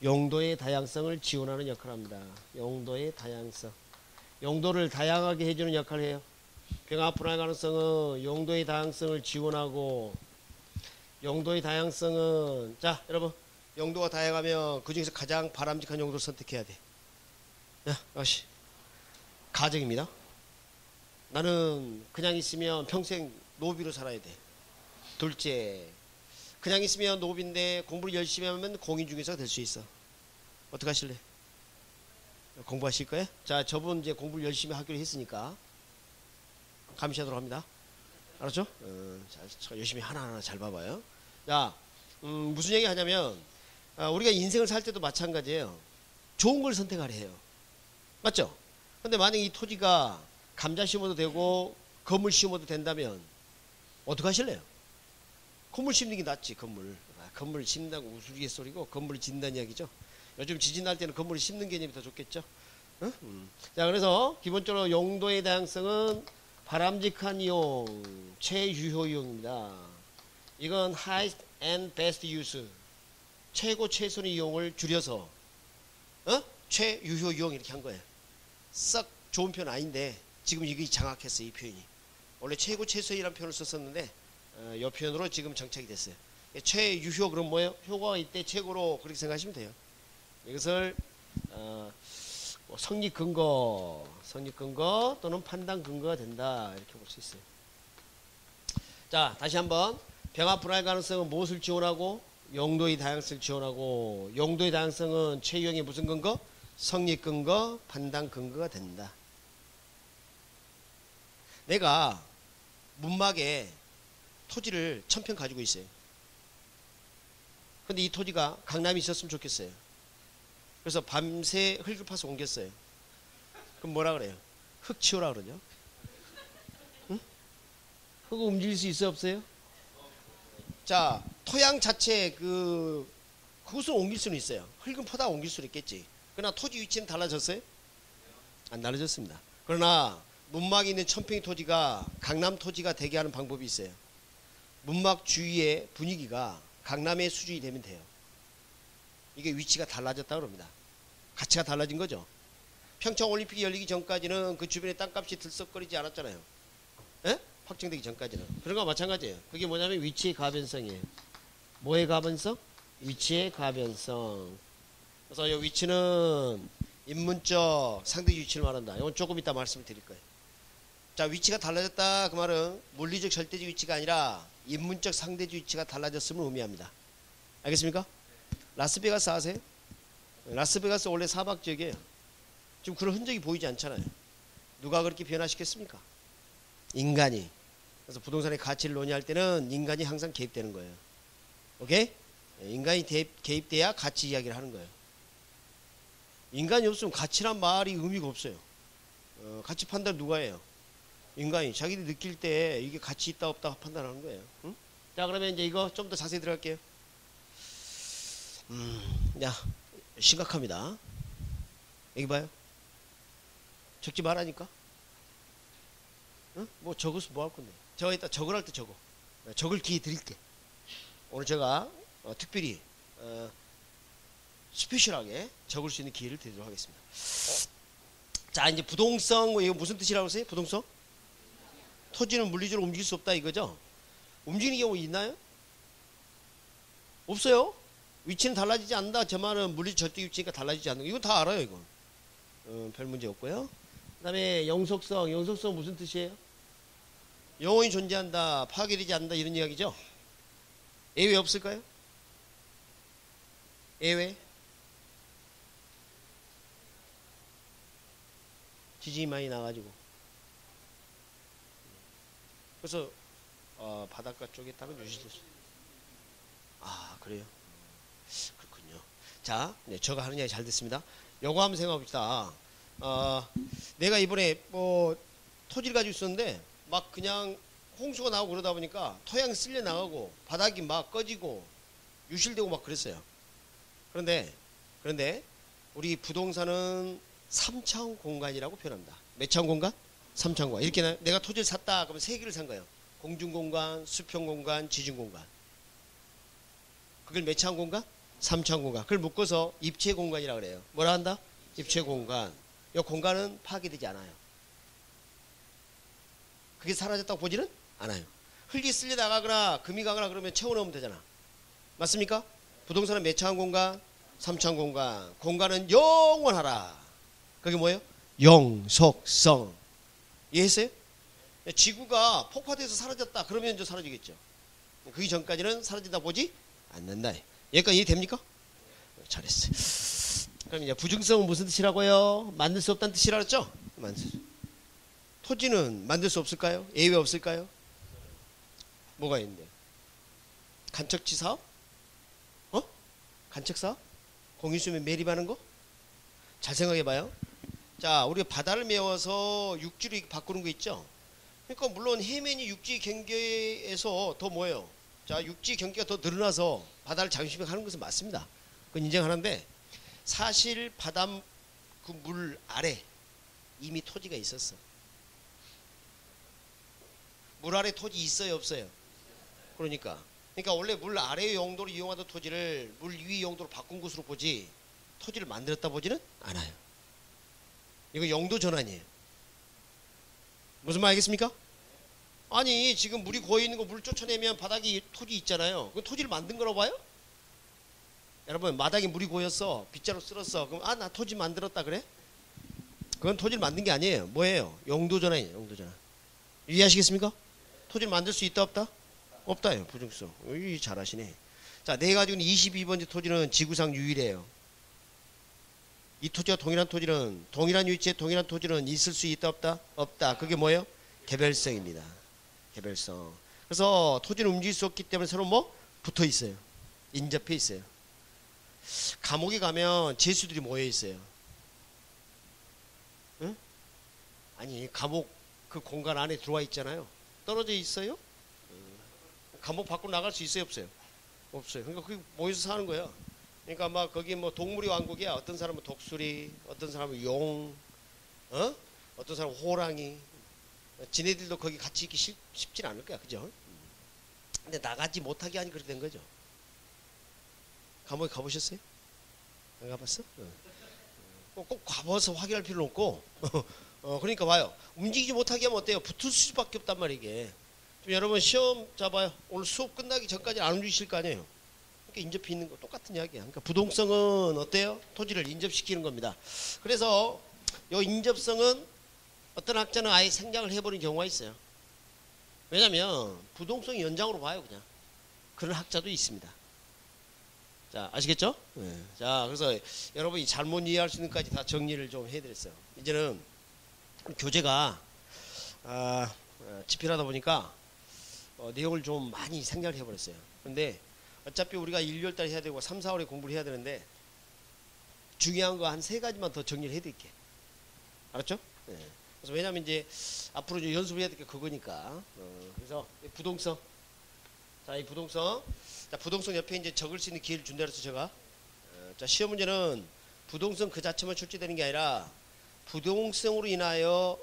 용도의 다양성을 지원하는 역할을 합니다. 용도의 다양성. 용도를 다양하게 해주는 역할을 해요. 병합 분할 가능성은 용도의 다양성을 지원하고, 용도의 다양성은, 자 여러분, 용도가 다양하면 그 중에서 가장 바람직한 용도를 선택해야 돼. 자, 다시 가정입니다. 나는 그냥 있으면 평생 노비로 살아야 돼. 둘째, 그냥 있으면 노비인데 공부를 열심히 하면 공인중개사가 될 수 있어. 어떻게 하실래? 공부하실 거예요? 자, 저분 이제 공부를 열심히 하기로 했으니까 감시하도록 합니다. 알았죠? 자, 열심히 하나하나 잘 봐봐요. 자, 무슨 얘기 하냐면, 우리가 인생을 살 때도 마찬가지예요. 좋은 걸 선택하려 해요. 맞죠? 근데 만약 이 토지가 감자 심어도 되고 건물 심어도 된다면 어떻게 하실래요? 건물 심는 게 낫지. 건물 심는다고 우스갯소리고 건물을 짓는다는 이야기죠. 요즘 지진 날 때는 건물을 심는 개념이 더 좋겠죠. 응? 자, 그래서 기본적으로 용도의 다양성은 바람직한 이용, 최유효 이용입니다. 이건 highest and best use, 최고 최선의 이용을 줄여서 최유효 이용 이렇게 한 거예요. 썩 좋은 표현 아닌데 지금 이게 장악했어요. 이 표현이 원래 최고 최선이라는 표현을 썼었는데 이 표현으로 지금 정착이 됐어요. 최유효 그럼 뭐예요? 효과가 이때 최고로 그렇게 생각하시면 돼요. 이것을 성립 근거 또는 판단 근거가 된다 이렇게 볼 수 있어요. 자, 다시 한번 병합 분할 가능성은 무엇을 지원하고? 용도의 다양성을 지원하고, 용도의 다양성은 최유형의 무슨 근거? 성립 근거, 판단 근거가 된다. 내가 문막에 토지를 1000평 가지고 있어요. 근데 이 토지가 강남에 있었으면 좋겠어요. 그래서 밤새 흙을 파서 옮겼어요. 그럼 뭐라 그래요? 흙 치우라 그러죠. 응? 흙을 움직일 수 있어요, 없어요? 자, 토양 자체 그것을 옮길 수는 있어요. 흙은 퍼다 옮길 수는 있겠지. 그러나 토지 위치는 달라졌어요? 안 달라졌습니다. 그러나 문막에 있는 1000평의 토지가 강남 토지가 되게 하는 방법이 있어요. 문막 주위의 분위기가 강남의 수준이 되면 돼요. 이게 위치가 달라졌다 그럽니다. 가치가 달라진 거죠. 평창 올림픽이 열리기 전까지는 그 주변에 땅값이 들썩거리지 않았잖아요. 에? 확정되기 전까지는. 그런 거와 마찬가지예요. 그게 뭐냐면 위치의 가변성이에요. 뭐의 가변성? 위치의 가변성. 그래서 이 위치는 인문적 상대적 위치를 말한다. 이건 조금 이따 말씀을 드릴 거예요. 자, 위치가 달라졌다 그 말은 물리적 절대적 위치가 아니라 인문적 상대적 위치가 달라졌음을 의미합니다. 알겠습니까? 라스베가스 아세요? 라스베가스 원래 사막 지역이에요. 지금 그런 흔적이 보이지 않잖아요. 누가 그렇게 변화시켰습니까? 인간이. 그래서 부동산의 가치를 논의할 때는 인간이 항상 개입되는 거예요. 오케이? 인간이 개입돼야 가치 이야기를 하는 거예요. 인간이 없으면 가치란 말이 의미가 없어요. 가치 판단 누가 해요? 인간이. 자기들이 느낄 때 이게 가치 있다 없다 판단하는 거예요. 응? 자, 그러면 이제 이거 좀 더 자세히 들어갈게요. 야, 심각합니다. 여기 봐요. 적지 말라니까. 응? 뭐 적어서 뭐 할 건데. 제가 이따 적으랄 때 적어. 적을 기회 드릴게. 오늘 제가 특별히 스페셜하게 적을 수 있는 기회를 드리도록 하겠습니다. 자, 이제 부동성, 이거 무슨 뜻이라고 했어요? 부동성? 토지는 물리적으로 움직일 수 없다 이거죠? 움직이는 경우 있나요? 없어요. 위치는 달라지지 않는다. 저 말은 물리적 절대 위치니까 달라지지 않는 거. 이건 다 알아요, 이건. 별 문제 없고요. 그 다음에 영속성. 영속성 무슨 뜻이에요? 영원히 존재한다, 파괴되지 않는다 이런 이야기죠. 예외 없을까요? 예외? 지진이 많이 나가지고. 그래서 바닷가 쪽에 땅은 유실됐어요. 아, 그래요? 그렇군요. 자, 네, 저가 하는 이야기 잘 됐습니다. 요거 한번 생각해 봅시다. 내가 이번에 뭐 토지를 가지고 있었는데 막 그냥 홍수가 나오고 그러다 보니까 토양 쓸려 나가고 바닥이 막 꺼지고 유실되고 막 그랬어요. 그런데 우리 부동산은 3차원 공간이라고 표현합니다. 몇 차원 공간? 3차원 공간. 이렇게 내가 토지를 샀다 그러면 세 개를 산 거예요. 공중공간, 수평공간, 지중공간. 그걸 몇 차원 공간? 3차원 공간. 그걸 묶어서 입체공간이라고 그래요. 뭐라 한다? 입체공간. 이 공간은 파괴되지 않아요. 그게 사라졌다고 보지는 않아요. 흙이 쓸려 나가거나 금이 가거나 그러면 채워넣으면 되잖아. 맞습니까? 부동산은 몇 차원 공간? 3차원 공간. 공간은 영원하라. 그게 뭐예요? 영속성. 이해했어요? 지구가 폭파돼서 사라졌다. 그러면 이제 사라지겠죠. 그 전까지는 사라진다 보지 않는다. 여기까지 이해됩니까? 잘했어요. 그럼 이제 부중성은 무슨 뜻이라고요? 만들 수 없다는 뜻이라 그랬죠? 토지는 만들 수 없을까요? 예외 없을까요? 뭐가 있는데? 간척지 사업? 간척 사업? 공유수면 매립하는 거? 잘 생각해봐요. 자, 우리가 바다를 메워서 육지로 바꾸는 거 있죠? 그러니까 물론 해면이 육지 경계에서 더 뭐예요? 자, 육지 경계가 더 늘어나서 바다를 장식하는 것은 맞습니다. 그건 인정하는데 사실 바다 그 물 아래 이미 토지가 있었어. 물 아래 토지 있어요, 없어요? 그러니까 원래 물 아래 용도로 이용하던 토지를 물 위 용도로 바꾼 것으로 보지 토지를 만들었다 보지는 않아요. 이거 용도 전환이에요. 무슨 말 알겠습니까? 아니 지금 물이 고여 있는 거 물 쫓아내면 바닥에 토지 있잖아요. 그 토지를 만든 거라고 봐요? 여러분 마당에 물이 고였어. 빗자루 쓸었어. 그럼 나 토지 만들었다 그래? 그건 토지를 만든 게 아니에요. 뭐예요? 용도 전환이에요. 용도 전환. 이해하시겠습니까? 토지를 만들 수 있다 없다? 없다요. 부정성. 잘하시네. 자, 내가 가지고 있는 22번째 토지는 지구상 유일해요. 이 토지와 동일한 토지는 동일한 위치에 동일한 토지는 있을 수 있다 없다? 없다. 그게 뭐예요? 개별성입니다. 개별성. 그래서 토지는 움직일 수 없기 때문에 서로 뭐? 붙어 있어요. 인접해 있어요. 감옥에 가면 죄수들이 모여 있어요. 응? 아니 감옥 그 공간 안에 들어와 있잖아요. 떨어져 있어요? 감옥 밖으로 나갈 수 있어요 없어요? 없어요. 그러니까 거기 모여서 사는 거야. 그러니까 막 거기 뭐 동물의 왕국이야. 어떤 사람은 독수리, 어떤 사람은 용, 어떤 사람은 호랑이. 지네들도 거기 같이 있기 쉽진 않을 거야, 그죠? 근데 나가지 못하게 하니 그렇게 된 거죠. 감옥에 가보셨어요? 안 가봤어? 꼭 가봐서 확인할 필요는 없고. 그러니까 봐요. 움직이지 못하게 하면 어때요? 붙을 수밖에 없단 말이에요, 이게. 좀 여러분 시험 잡아요. 오늘 수업 끝나기 전까지 안 움직이실 거 아니에요? 그러니까 인접해 있는 거 똑같은 이야기야. 그러니까 부동성은 어때요? 토지를 인접시키는 겁니다. 그래서 이 인접성은 어떤 학자는 아예 생략을 해버리는 경우가 있어요. 왜냐면 부동성 연장으로 봐요, 그냥. 그런 학자도 있습니다. 자, 아시겠죠? 네. 자, 그래서 여러분이 잘못 이해할 수 있는 것까지 다 정리를 좀 해드렸어요. 이제는 교재가 집필하다 보니까 내용을 좀 많이 생략을 해버렸어요. 근데 어차피 우리가 1, 2월달에 해야 되고 3, 4월에 공부를 해야 되는데 중요한 거 한 3가지만 더 정리를 해드릴게. 알았죠? 네. 그래서 왜냐면 이제 앞으로 이제 연습을 해야 될 게 그거니까. 그래서 부동성. 자, 이 부동성. 자, 부동성 옆에 이제 적을 수 있는 기회를 준다 그래서 제가. 자, 시험 문제는 부동성 그 자체만 출제되는 게 아니라 부동성으로 인하여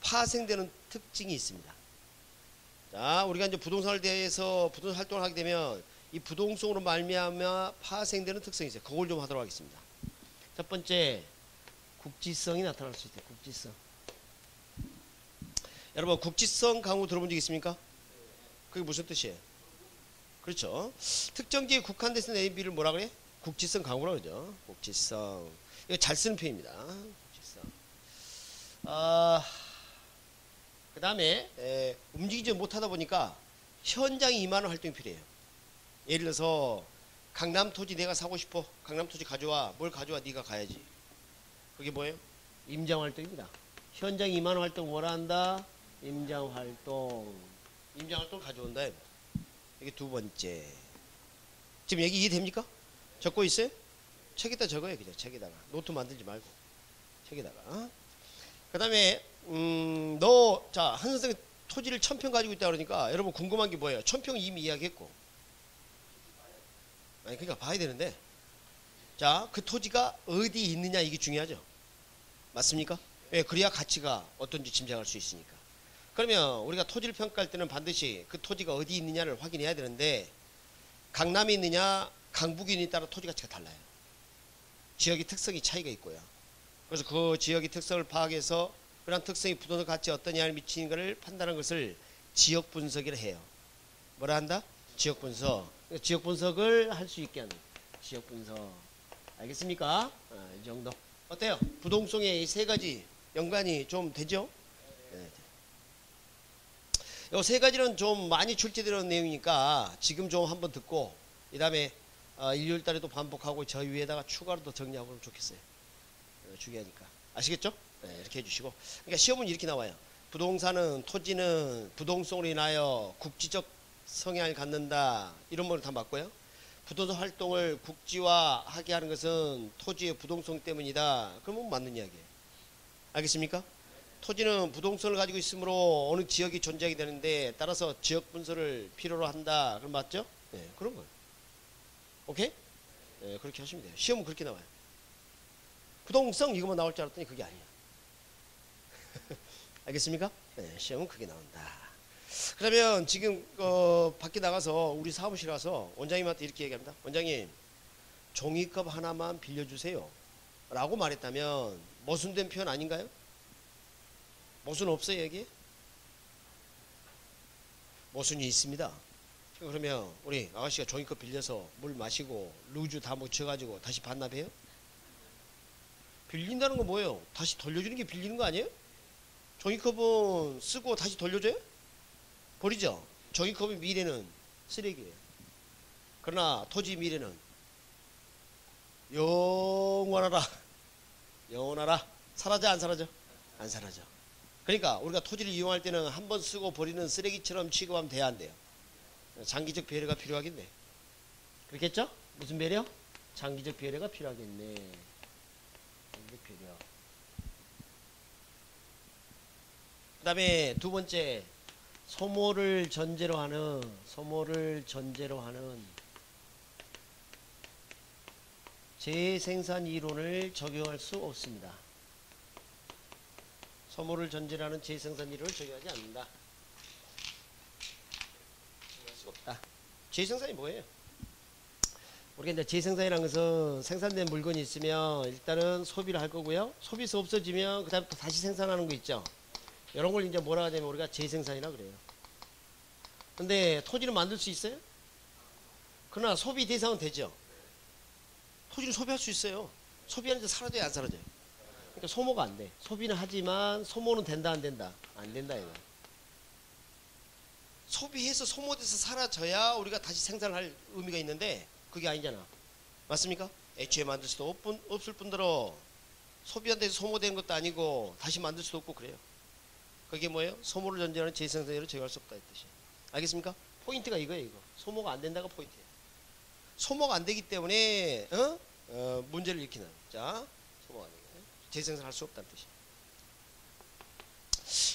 파생되는 특징이 있습니다. 자, 우리가 이제 부동산에 대해서 부동산 활동을 하게 되면 이 부동성으로 말미암아 파생되는 특성이 있어요. 그걸 좀 하도록 하겠습니다. 첫 번째, 국지성이 나타날 수 있대요. 국지성. 여러분, 국지성 강우 들어본 적 있습니까? 그게 무슨 뜻이에요? 그렇죠. 특정지에 국한돼서 있는 A, B를 뭐라 그래? 국지성 강우라고 그러죠. 국지성. 이거 잘 쓰는 표현입니다. 국지성. 그 다음에 움직이지 못하다 보니까 현장에 임하는 활동이 필요해요. 예를 들어서 강남 토지 내가 사고 싶어. 강남 토지 가져와. 뭘 가져와? 네가 가야지. 그게 뭐예요? 임장 활동입니다. 현장 임한 활동 뭐라 한다? 임장활동. 임장활동 가져온다. 이게 두 번째. 지금 얘기 이해됩니까? 적고 있어요? 책에다 적어요. 그냥 책에다가. 노트 만들지 말고. 책에다가. 그 다음에 자, 한 선생님 토지를 1000평 가지고 있다 그러니까 여러분 궁금한 게 뭐예요? 1000평 이미 이야기했고. 아니 그러니까 봐야 되는데, 자, 그 토지가 어디 있느냐 이게 중요하죠. 맞습니까? 예, 그래야 가치가 어떤지 짐작할 수 있으니까. 그러면 우리가 토지를 평가할 때는 반드시 그 토지가 어디 있느냐를 확인해야 되는데, 강남에 있느냐 강북에 있느냐에 따라 토지 가치가 달라요. 지역의 특성이 차이가 있고요. 그래서 그 지역의 특성을 파악해서 그런 특성이 부동산 가치에 어떤 영향을 미치는 것을 판단하는 것을 지역 분석이라 해요. 뭐라 한다? 지역 분석. 지역 분석을 할 수 있게 하는 지역 분석. 알겠습니까? 이 정도. 어때요? 부동성의 이 세 가지 연관이 좀 되죠? 네. 이 세 가지는 좀 많이 출제되는 내용이니까 지금 좀 한번 듣고, 그 다음에 일요일 달에도 반복하고 저 위에다가 추가로 더 정리하고 그러면 좋겠어요. 중요하니까. 아시겠죠? 네, 이렇게 해주시고. 그러니까 시험은 이렇게 나와요. 부동산은, 토지는 부동성으로 인하여 국지적 성향을 갖는다. 이런 거를 다 맞고요. 부동산 활동을 국지화하게 하는 것은 토지의 부동성 때문이다. 그러면 맞는 이야기예요. 알겠습니까? 토지는 부동성을 가지고 있으므로 어느 지역이 존재하게 되는데, 따라서 지역 분석을 필요로 한다. 그럼 맞죠? 네, 그런 거예요. 오케이? 네, 그렇게 하시면 돼요. 시험은 그렇게 나와요. 부동성 이것만 나올 줄 알았더니 그게 아니야. 알겠습니까? 네, 시험은 그게 나온다. 그러면 지금 밖에 나가서 우리 사무실 가서 원장님한테 이렇게 얘기합니다. 원장님, 종이컵 하나만 빌려주세요 라고 말했다면 모순된 표현 아닌가요? 모순 없어요 여기? 모순이 있습니다. 그러면 우리 아가씨가 종이컵 빌려서 물 마시고 루즈 다 묻혀가지고 다시 반납해요? 빌린다는 건 뭐예요? 다시 돌려주는 게 빌리는 거 아니에요? 종이컵은 쓰고 다시 돌려줘요? 버리죠? 종이컵의 미래는 쓰레기예요. 그러나 토지 미래는 영원하라. 영원하라. 사라져 안 사라져? 안 사라져. 그러니까 우리가 토지를 이용할 때는 한번 쓰고 버리는 쓰레기처럼 취급하면 돼야 안 돼요? 장기적 배려가 필요하겠네. 그렇겠죠? 무슨 배려? 장기적 배려가 필요하겠네. 장기적 배려. 그 다음에 두 번째, 소모를 전제로 하는 재생산 이론을 적용할 수 없습니다. 소모를 전제로 하는 재생산 이론을 적용하지 않는다. 적용할 수 없다. 재생산이 뭐예요? 우리가 이제 재생산이라는 것은 생산된 물건이 있으면 일단은 소비를 할 거고요. 소비에서 없어지면 그 다음에 또 다시 생산하는 거 있죠. 이런 걸 이제 뭐라 하냐면 우리가 재생산이라 그래요. 근데 토지는 만들 수 있어요? 그러나 소비 대상은 되죠. 토지를 소비할 수 있어요. 소비하는데 사라져요, 안 사라져요? 그러니까 소모가 안 돼. 소비는 하지만 소모는 된다, 안 된다? 안 된다 이거. 소비해서 소모돼서 사라져야 우리가 다시 생산할 의미가 있는데 그게 아니잖아. 맞습니까? 애초에 만들 수도 없을 뿐더러 소비한 데서 소모되는 것도 아니고 다시 만들 수도 없고 그래요. 그게 뭐예요? 소모를 전제하는 재생산으로 적용할 수 없다 이 뜻이에요. 알겠습니까? 포인트가 이거예요. 이거 소모가 안 된다가 포인트예요. 소모가 안 되기 때문에 문제를 일으키는. 자, 소모가 안 되게 재생산할 수 없다는 뜻이에요.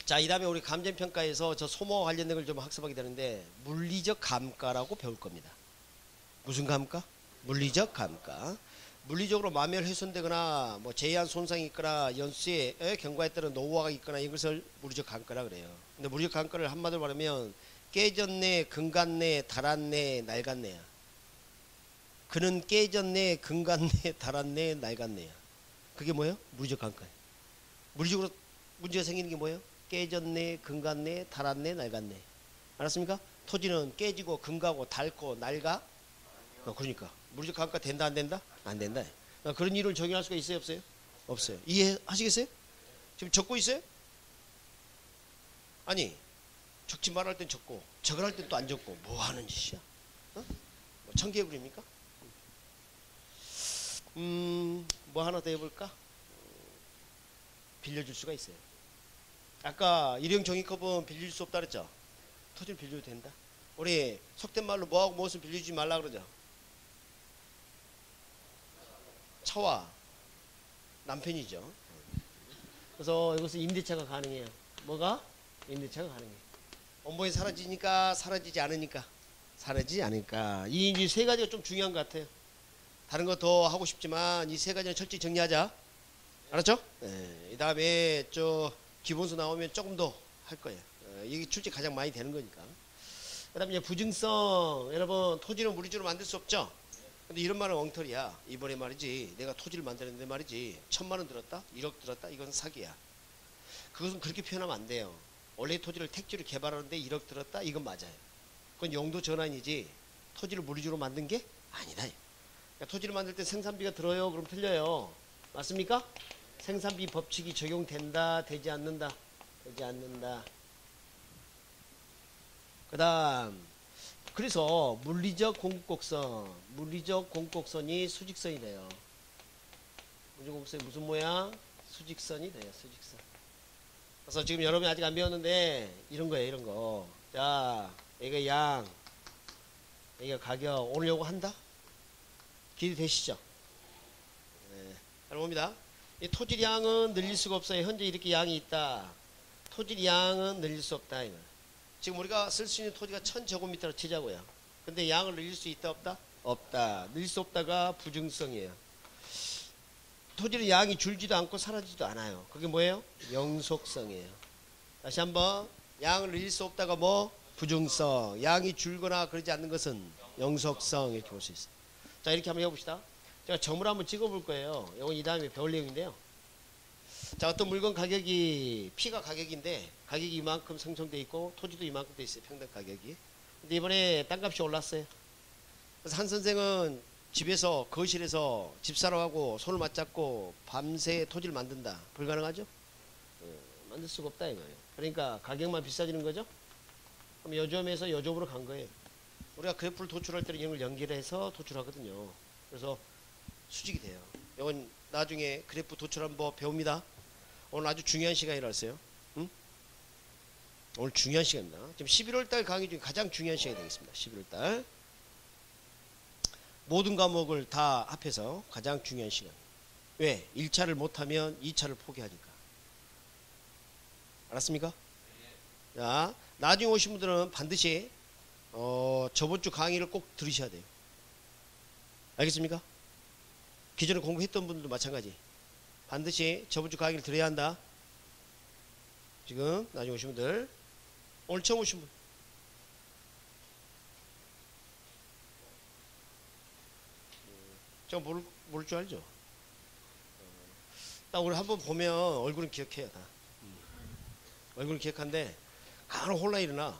자, 이 다음에 우리 감정평가에서 저 소모와 관련된 걸 좀 학습하게 되는데 물리적 감가라고 배울 겁니다. 무슨 감가? 물리적 감가. 물리적으로 마멸 훼손되거나 뭐 제한 손상이 있거나 연수에 경과에 따른 노후화가 있거나 이것을 물리적 감가라 그래요. 근데 물리적 감가를 한마디로 말하면 깨졌네, 금갔네, 달았네, 낡았네야. 그는 깨졌네, 금갔네, 달았네, 낡았네야. 그게 뭐예요? 물리적 감가예요. 물리적으로 문제가 생기는 게 뭐예요? 깨졌네, 금갔네, 달았네, 낡았네. 알았습니까? 토지는 깨지고 금가고 닳고 낡아? 그러니까 물리적 감가 된다 안 된다? 안 된다. 그런 이론을 적용할 수가 있어요 없어요? 없어요. 이해하시겠어요? 지금 적고 있어요? 아니 적지 말할 땐 적고 적을 땐 또 안 적고 뭐 하는 짓이야? 뭐 청개구리입니까? 뭐 하나 더 해볼까? 빌려줄 수가 있어요. 아까 일용 종이컵은 빌릴 수 없다 그랬죠? 토지를 빌려도 된다. 우리 속된 말로 뭐하고 무엇을 빌려주지 말라 그러죠? 차와 남편이죠. 그래서 이것은 임대차가 가능해요. 뭐가? 임대차가 가능해요. 원본이 사라지니까, 사라지지 않으니까. 사라지지 않으니까. 이 이제 세 가지가 좀 중요한 것 같아요. 다른 거 더 하고 싶지만 이 세 가지는 철저히 정리하자. 알았죠? 네. 이 다음에 저 기본수 나오면 조금 더 할 거예요. 이게 출제 가장 많이 되는 거니까. 그 다음에 부증성. 여러분, 토지는 무리주로 만들 수 없죠? 근데 이런 말은 엉터리야. 이번에 말이지, 내가 토지를 만드는데 말이지, 1,000만원 들었다? 1억 들었다? 이건 사기야. 그것은 그렇게 표현하면 안 돼요. 원래 토지를 택지로 개발하는데 1억 들었다? 이건 맞아요. 그건 용도 전환이지, 토지를 무리주로 만든 게 아니다. 그러니까 토지를 만들 때 생산비가 들어요? 그럼 틀려요. 맞습니까? 생산비 법칙이 적용된다? 되지 않는다? 되지 않는다. 그 다음, 그래서 물리적 공급곡선, 물리적 공급곡선이 수직선이 돼요. 물리적 공급선이 무슨 모양? 수직선이 돼요. 수직선. 그래서 지금 여러분이 아직 안 배웠는데 이런 거예요. 이런 거. 자, 여기가 양, 여기가 가격. 오늘 요거 한다? 기대되시죠? 네. 잘 봅니다. 이 토지량은 늘릴 수가 없어요. 현재 이렇게 양이 있다. 토지량은 늘릴 수 없다. 이거. 지금 우리가 쓸 수 있는 토지가 1000제곱미터로 치자고요. 근데 양을 늘릴 수 있다 없다? 없다. 늘릴 수 없다가 부증성이에요. 토지의 양이 줄지도 않고 사라지지도 않아요. 그게 뭐예요? 영속성이에요. 다시 한번, 양을 늘릴 수 없다가 뭐? 부증성. 양이 줄거나 그러지 않는 것은 영속성. 이렇게 볼 수 있어요. 자, 이렇게 한번 해봅시다. 제가 점을 한번 찍어볼 거예요. 이건 이 다음에 배울 내용인데요. 자, 어떤 물건 가격이, P가 가격인데 가격이 이만큼 형성돼 있고 토지도 이만큼 돼 있어요. 평당 가격이. 근데 이번에 땅값이 올랐어요. 그래서 한 선생은 집에서, 거실에서 집사람하고 손을 맞잡고 밤새 토지를 만든다. 불가능하죠? 만들 수가 없다 이거예요. 그러니까 가격만 비싸지는 거죠? 그럼 요점에서 요점으로 간 거예요. 우리가 그래프를 도출할 때는 이런 걸 연결해서 도출하거든요. 그래서 수직이 돼요. 이건 나중에 그래프 도출하는 법 배웁니다. 오늘 아주 중요한 시간이라서요. 응? 오늘 중요한 시간입니다. 지금 11월달 강의 중에 가장 중요한 시간이 되겠습니다. 11월달. 모든 과목을 다 합해서 가장 중요한 시간. 왜? 1차를 못하면 2차를 포기하니까. 알았습니까? 자, 나중에 오신 분들은 반드시 저번 주 강의를 꼭 들으셔야 돼요. 알겠습니까? 기존에 공부했던 분들도 마찬가지. 반드시 저번 주 강의를 들어야 한다. 지금 나중에 오신 분들, 오늘 처음 오신 분, 제가 모를 줄 알죠? 딱 우리 한번 보면 얼굴은 기억해요. 다. 얼굴은 기억한데 간혹 혼란이 일어나.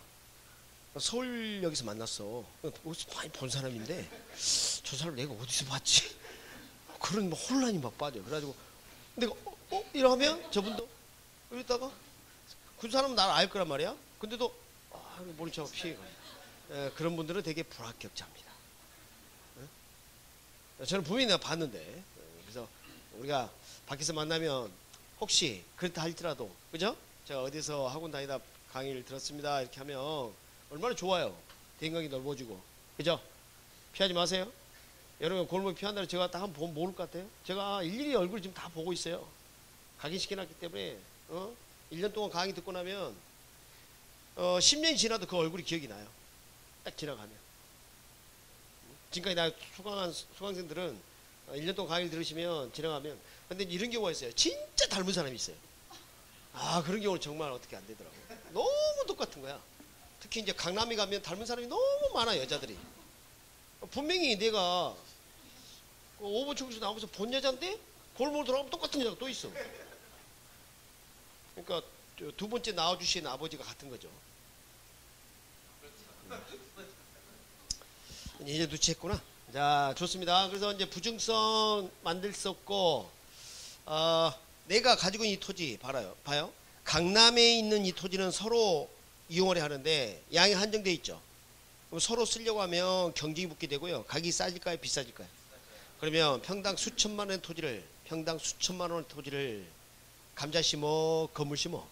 서울역에서 만났어. 어디서 많이 본 사람인데 저 사람 내가 어디서 봤지? 그런 뭐 혼란이 막 빠져. 그래가지고 내가 이러면 저분도 이러다가 그 사람은 나를 알 거란 말이야. 근데도 모른 척하고 피해가. 그런 분들은 되게 불합격자입니다. 저는 분명히 내가 봤는데. 그래서 우리가 밖에서 만나면 혹시 그렇다 할지라도, 그죠? 제가 어디서 학원 다니다 강의를 들었습니다 이렇게 하면 얼마나 좋아요. 대인관계 넓어지고, 그죠? 피하지 마세요. 여러분 골목 피한다고 제가 딱 한번 보면 모를 것 같아요. 제가 일일이 얼굴 지금 다 보고 있어요. 각인시켜놨기 때문에 1년 동안 강의 듣고 나면 10년이 지나도 그 얼굴이 기억이 나요. 딱 지나가면. 지금까지 나 수강한 수강생들은 1년 동안 강의를 들으시면 지나가면, 근데 이런 경우가 있어요. 진짜 닮은 사람이 있어요. 그런 경우는 정말 어떻게 안 되더라고요. 너무 똑같은 거야. 특히 이제 강남에 가면 닮은 사람이 너무 많아, 여자들이. 분명히 내가 5번 출구에서 나오면서 본 여자인데 골목으로 들어가면 똑같은 여자가 또 있어. 그러니까 두 번째 낳아주신 아버지가 같은 거죠. 이제 눈치했구나. 자, 좋습니다. 그래서 이제 부증성 만들 수 없고, 내가 가지고 있는 이 토지, 봐요. 강남에 있는 이 토지는 서로 이용을 해야 하는데 양이 한정되어 있죠. 그럼 서로 쓰려고 하면 경쟁이 붙게 되고요. 가격이 싸질까요? 비싸질까요? 그러면 평당 수천만 원의 토지를 감자 심어, 건물 심어?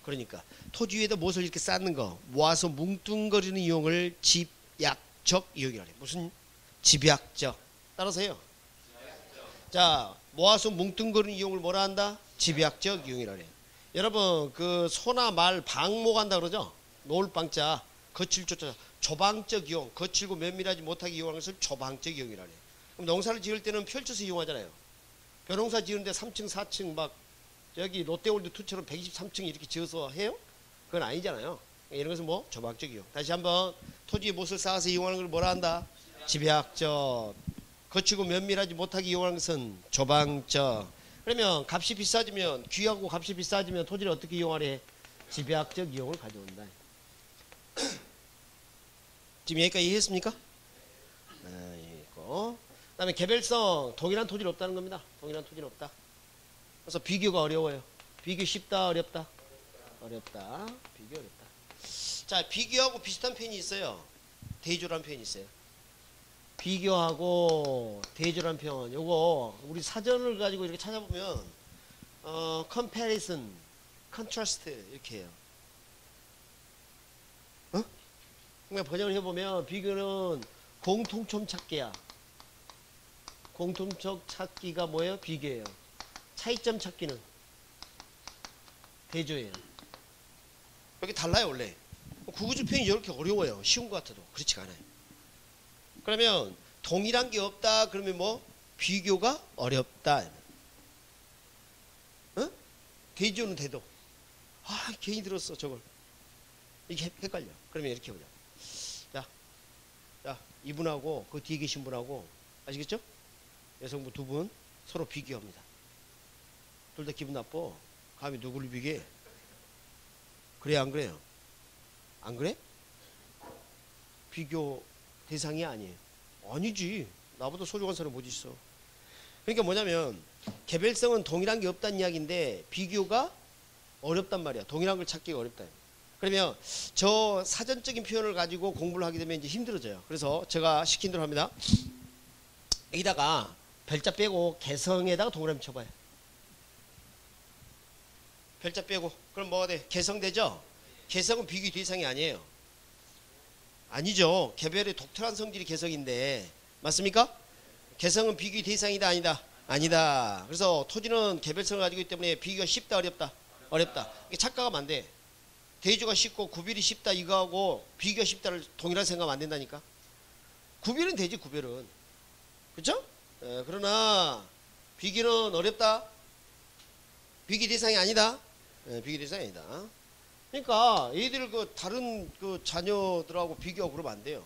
그러니까 토지 위에다 무엇을 이렇게 쌓는 거, 모아서 뭉뚱거리는 이용을 집약적 이용이라 해요. 무슨 집약적. 따라서요. 자, 모아서 뭉뚱거리는 이용을 뭐라 한다? 집약적 이용이라 해요. 여러분 그 소나 말 방목 한다 그러죠? 놓을 방자, 거칠 조자, 조방적 이용, 거칠고 면밀하지 못하게 이용하는 것을 조방적 이용이라 해요. 그럼 농사를 지을 때는 펼쳐서 이용하잖아요. 벼농사 지으는데 3층 4층 막 여기 롯데월드 2처럼 123층 이렇게 지어서 해요? 그건 아니잖아요. 이런 것은 뭐 조방적 이용. 다시 한번 토지에 못을 쌓아서 이용하는 걸 뭐라 한다? 집약적. 거치고 면밀하지 못하게 이용하는 것은 조방적. 그러면 값이 비싸지면, 귀하고 값이 비싸지면 토지를 어떻게 이용하래? 집약적 이용을 가져온다. 지금 여기까지 이해했습니까? 그 다음에 개별성, 동일한 토지는 없다는 겁니다. 동일한 토지는 없다. 그래서 비교가 어려워요. 비교 쉽다, 어렵다? 어렵다. 비교 어렵다. 자, 비교하고 비슷한 표현이 있어요. 대조란 표현이 있어요. 비교하고 대조란 표현. 요거 우리 사전을 가지고 이렇게 찾아보면 comparison, contrast 이렇게 해요. 그러니까 번역을 해보면 비교는 공통점 찾기야. 공통점 찾기가 뭐예요? 비교예요. 차이점 찾기는 대조예요. 이렇게 달라요 원래. 구구조 표현이 이렇게 어려워요. 쉬운 것 같아도 그렇지가 않아요. 그러면 동일한 게 없다 그러면 뭐 비교가 어렵다. 어? 대조는 돼도 괜히 들었어 저걸. 이게 헷갈려. 그러면 이렇게 보자. 자, 이분하고 그 뒤에 계신 분하고 아시겠죠? 여성분 두 분 서로 비교합니다. 둘 다 기분 나빠. 감히 누구를 비교해? 그래 안 그래요? 안 그래? 비교 대상이 아니에요. 아니지. 나보다 소중한 사람이 어디 있어. 그러니까 뭐냐면 개별성은 동일한 게 없다는 이야기인데 비교가 어렵단 말이야. 동일한 걸 찾기가 어렵다. 그러면 저 사전적인 표현을 가지고 공부를 하게 되면 이제 힘들어져요. 그래서 제가 시킨 대로 합니다. 여기다가 별자 빼고 개성에다가 동그라미 쳐봐요. 별자 빼고. 그럼 뭐가 돼? 개성되죠? 개성은 비교 대상이 아니에요. 아니죠. 개별의 독특한 성질이 개성인데 맞습니까? 개성은 비교 대상이다 아니다? 아니다. 그래서 토지는 개별성을 가지고 있기 때문에 비교가 쉽다 어렵다? 어렵다. 이게 착각하면 안 돼. 대조가 쉽고 구별이 쉽다 이거하고 비교가 쉽다를 동일하게 생각하면 안 된다니까. 구별은 되지 구별은. 그렇죠? 그러나 비교는 어렵다. 비교 대상이 아니다. 비교 대상이 아니다. 그러니까 얘들 그 다른 그 자녀들하고 비교하고 그러면 안 돼요.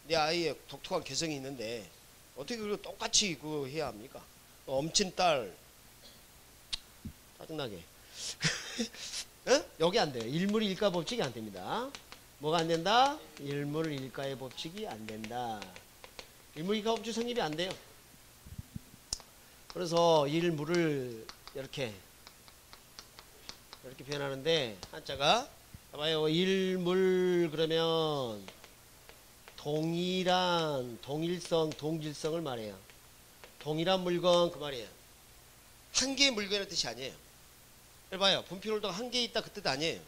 내 아이의 독특한 개성이 있는데 어떻게 그걸 똑같이 그 해야 합니까? 엄친 딸 짜증나게. 여기 안 돼요. 일물일가 법칙이 안 됩니다. 뭐가 안 된다? 일물일가의 법칙이 안 된다. 일물일가 법칙 성립이 안 돼요. 그래서 일물을 이렇게 표현하는데 한자가 봐봐요. 일물 그러면 동일한 동일성 동질성을 말해요. 동일한 물건 그 말이에요. 한 개의 물건의 뜻이 아니에요. 봐요. 분필홀더가 한 개 있다 그 뜻 아니에요.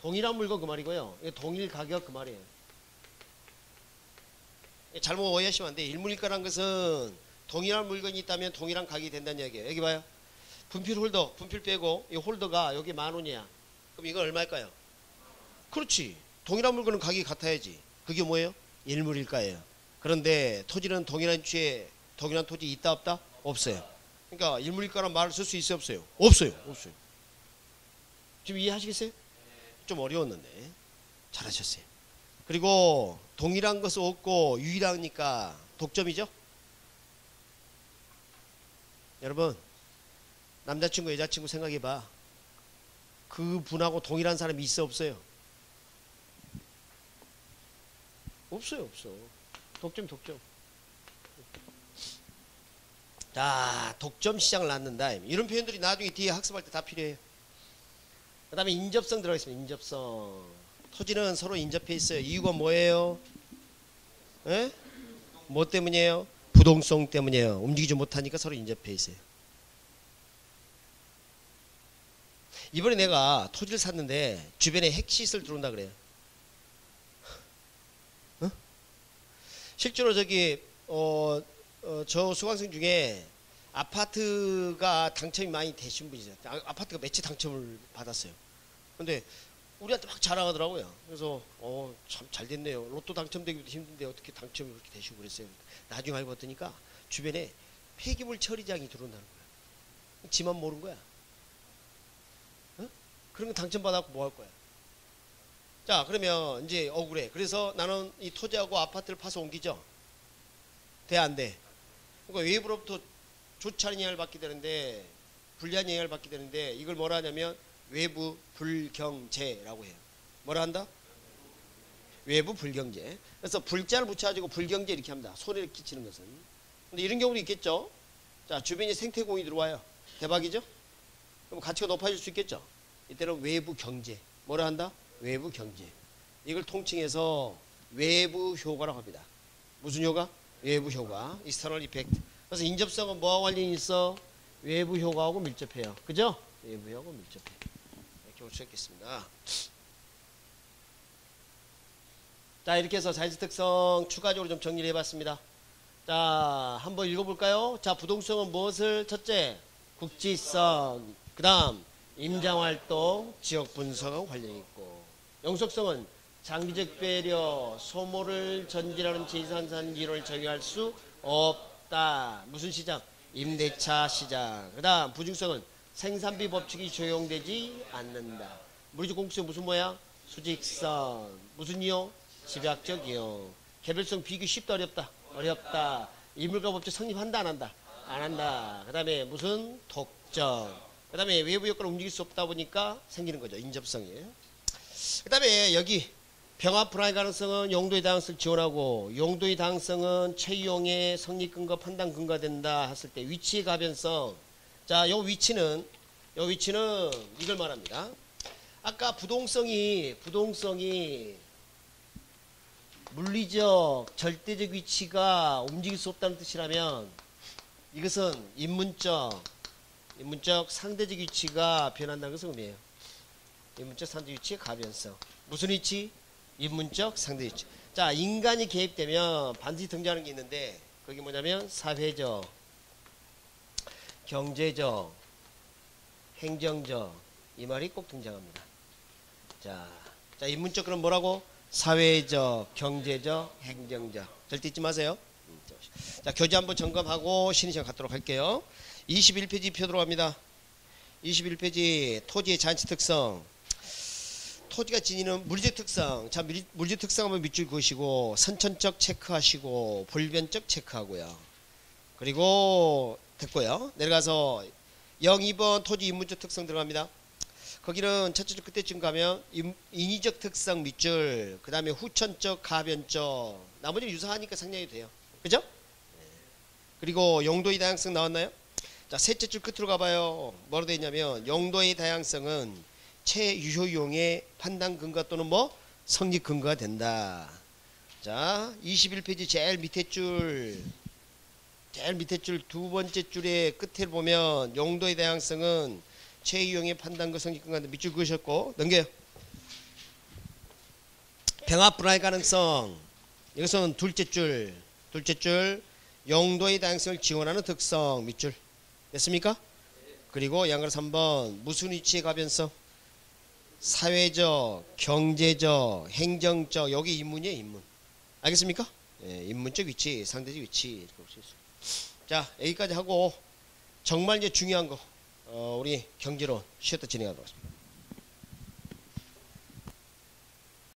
동일한 물건 그 말이고요. 동일 가격 그 말이에요. 잘못 오해하시면 안 돼요. 일물일가란 것은 동일한 물건이 있다면 동일한 가격이 된다는 이야기예요. 여기 봐요. 분필홀더, 분필 빼고 이 홀더가 여기 10,000원이야. 그럼 이건 얼마일까요? 그렇지. 동일한 물건은 가격이 같아야지. 그게 뭐예요? 일물일가예요. 그런데 토지는 동일한 주에 동일한 토지 있다 없다? 없어요. 그러니까 일물일가란 말을 쓸 수 있어요 없어요? 없어요. 없어요. 지금 이해하시겠어요? 좀 어려웠는데 잘하셨어요. 그리고 동일한 것은 없고 유일하니까 독점이죠? 여러분 남자친구 여자친구 생각해봐. 그 분하고 동일한 사람이 있어 없어요? 없어요. 없어. 독점. 자, 독점 시장을 낳는다. 이런 표현들이 나중에 뒤에 학습할 때 다 필요해요. 그 다음에 인접성 들어가겠습니다. 인접성. 토지는 서로 인접해 있어요. 이유가 뭐예요? 에? 뭐 때문이에요? 부동성 때문이에요. 움직이지 못하니까 서로 인접해 있어요. 이번에 내가 토지를 샀는데 주변에 핵시설 들어온다 그래요. 어? 실제로 저기 저 수강생 중에 아파트가 당첨이 많이 되신 분이세요. 아파트가 매치 당첨을 받았어요. 근데 우리한테 막 자랑하더라고요. 그래서 참 잘 됐네요. 로또 당첨되기도 힘든데 어떻게 당첨이 그렇게 되시고 그랬어요. 나중에 알고 봤더니까 주변에 폐기물 처리장이 들어온다는 거야. 지만 모르는 거야. 어? 그런 거 당첨받아갖고 뭐 할 거야. 자, 그러면 이제 억울해. 그래서 나는 이 토지하고 아파트를 파서 옮기죠. 돼, 안 돼? 그러니까 외부로부터 좋지 않은 영향을 받게 되는데, 불리한 영향을 받게 되는데, 이걸 뭐라 하냐면 외부 불경제라고 해요. 뭐라 한다? 외부 불경제. 그래서 불자를 붙여가지고 불경제 이렇게 합니다. 손해를 끼치는 것은. 근데 이런 경우도 있겠죠. 자, 주변에 생태공이 들어와요. 대박이죠? 그럼 가치가 높아질 수 있겠죠. 이때는 외부 경제. 뭐라 한다? 외부 경제. 이걸 통칭해서 외부 효과라고 합니다. 무슨 효과? 외부 효과. external effect. 그래서 인접성은 뭐와 관련이 있어? 외부 효과하고 밀접해요. 그죠? 외부 효과하고 밀접해. 이렇게 볼 수 있겠습니다. 자, 이렇게 해서 자연적 특성 추가적으로 좀 정리를 해봤습니다. 자, 한번 읽어볼까요? 자, 부동성은 무엇을? 첫째, 국지성. 그 다음, 임장활동, 지역 분석하고 관련이 있고. 영속성은 장기적 배려, 소모를 전진하는 제2산산 기로를 적용할 수 없다. 무슨 시장? 임대차 시장. 그 다음, 부중성은 생산비 법칙이 적용되지 않는다. 물리적 공급성 무슨 모양? 수직성. 무슨 이용? 집약적 이용. 개별성 비교 쉽다 어렵다? 어렵다. 인물과 법칙 성립한다 안 한다? 안 한다. 그 다음에 무슨? 독점. 그 다음에 외부 효과를 움직일 수 없다 보니까 생기는 거죠. 인접성이에요. 그 다음에 여기 병합 불안의 가능성은 용도의 다양성을 지원하고 용도의 다양성은 채용의 성립 근거 판단 근거가 된다 했을 때 위치의 가변성. 자, 요 위치는 이걸 말합니다. 아까 부동성이 물리적 절대적 위치가 움직일 수 없다는 뜻이라면 이것은 인문적 상대적 위치가 변한다는 것은 의미해요. 인문적 상대 위치의 가변성. 무슨 위치? 인문적 상대 위치. 자, 인간이 개입되면 반드시 등장하는 게 있는데 그게 뭐냐면 사회적, 경제적, 행정적 이 말이 꼭 등장합니다. 자, 인문적 그럼 뭐라고? 사회적, 경제적, 행정적. 절대 잊지 마세요. 자, 교재 한번 점검하고 쉬는 시간 갖도록 할게요. 21페이지 표 들어갑니다. 21페이지 토지의 자연적 특성. 토지가 지니는 물리적 특성. 자, 물리적 특성 한번 밑줄 그으시고 선천적 체크하시고 불변적 체크하고요. 그리고 됐고요. 내려가서 02번 토지 인문적 특성 들어갑니다. 거기는 첫째 줄 끝에쯤 가면 인위적 특성 밑줄, 그 다음에 후천적, 가변적, 나머지는 유사하니까 상냥이 돼요. 그죠? 네. 그리고 용도의 다양성 나왔나요? 자, 셋째 줄 끝으로 가봐요. 뭐로 되어 있냐면 용도의 다양성은 채유효용의 판단 근거 또는 뭐 성립 근거가 된다. 자, 21페이지 제일 밑에 줄 두 번째 줄의 끝에 보면 용도의 다양성은 최유용의 판단과 성립근거한테 밑줄 그으셨고 넘겨요. 병합 불안의 가능성. 이것은 둘째 줄 용도의 다양성을 지원하는 특성 밑줄 됐습니까? 그리고 양가로 3번 무슨 위치의 가변성? 사회적, 경제적, 행정적. 여기 인문이에요. 인문. 알겠습니까? 예, 인문적 위치, 상대적 위치 이렇게 볼 수 있어요. 자, 여기까지 하고 정말 이제 중요한 거 우리 경제론 쉬었다 진행하도록 하겠습니다.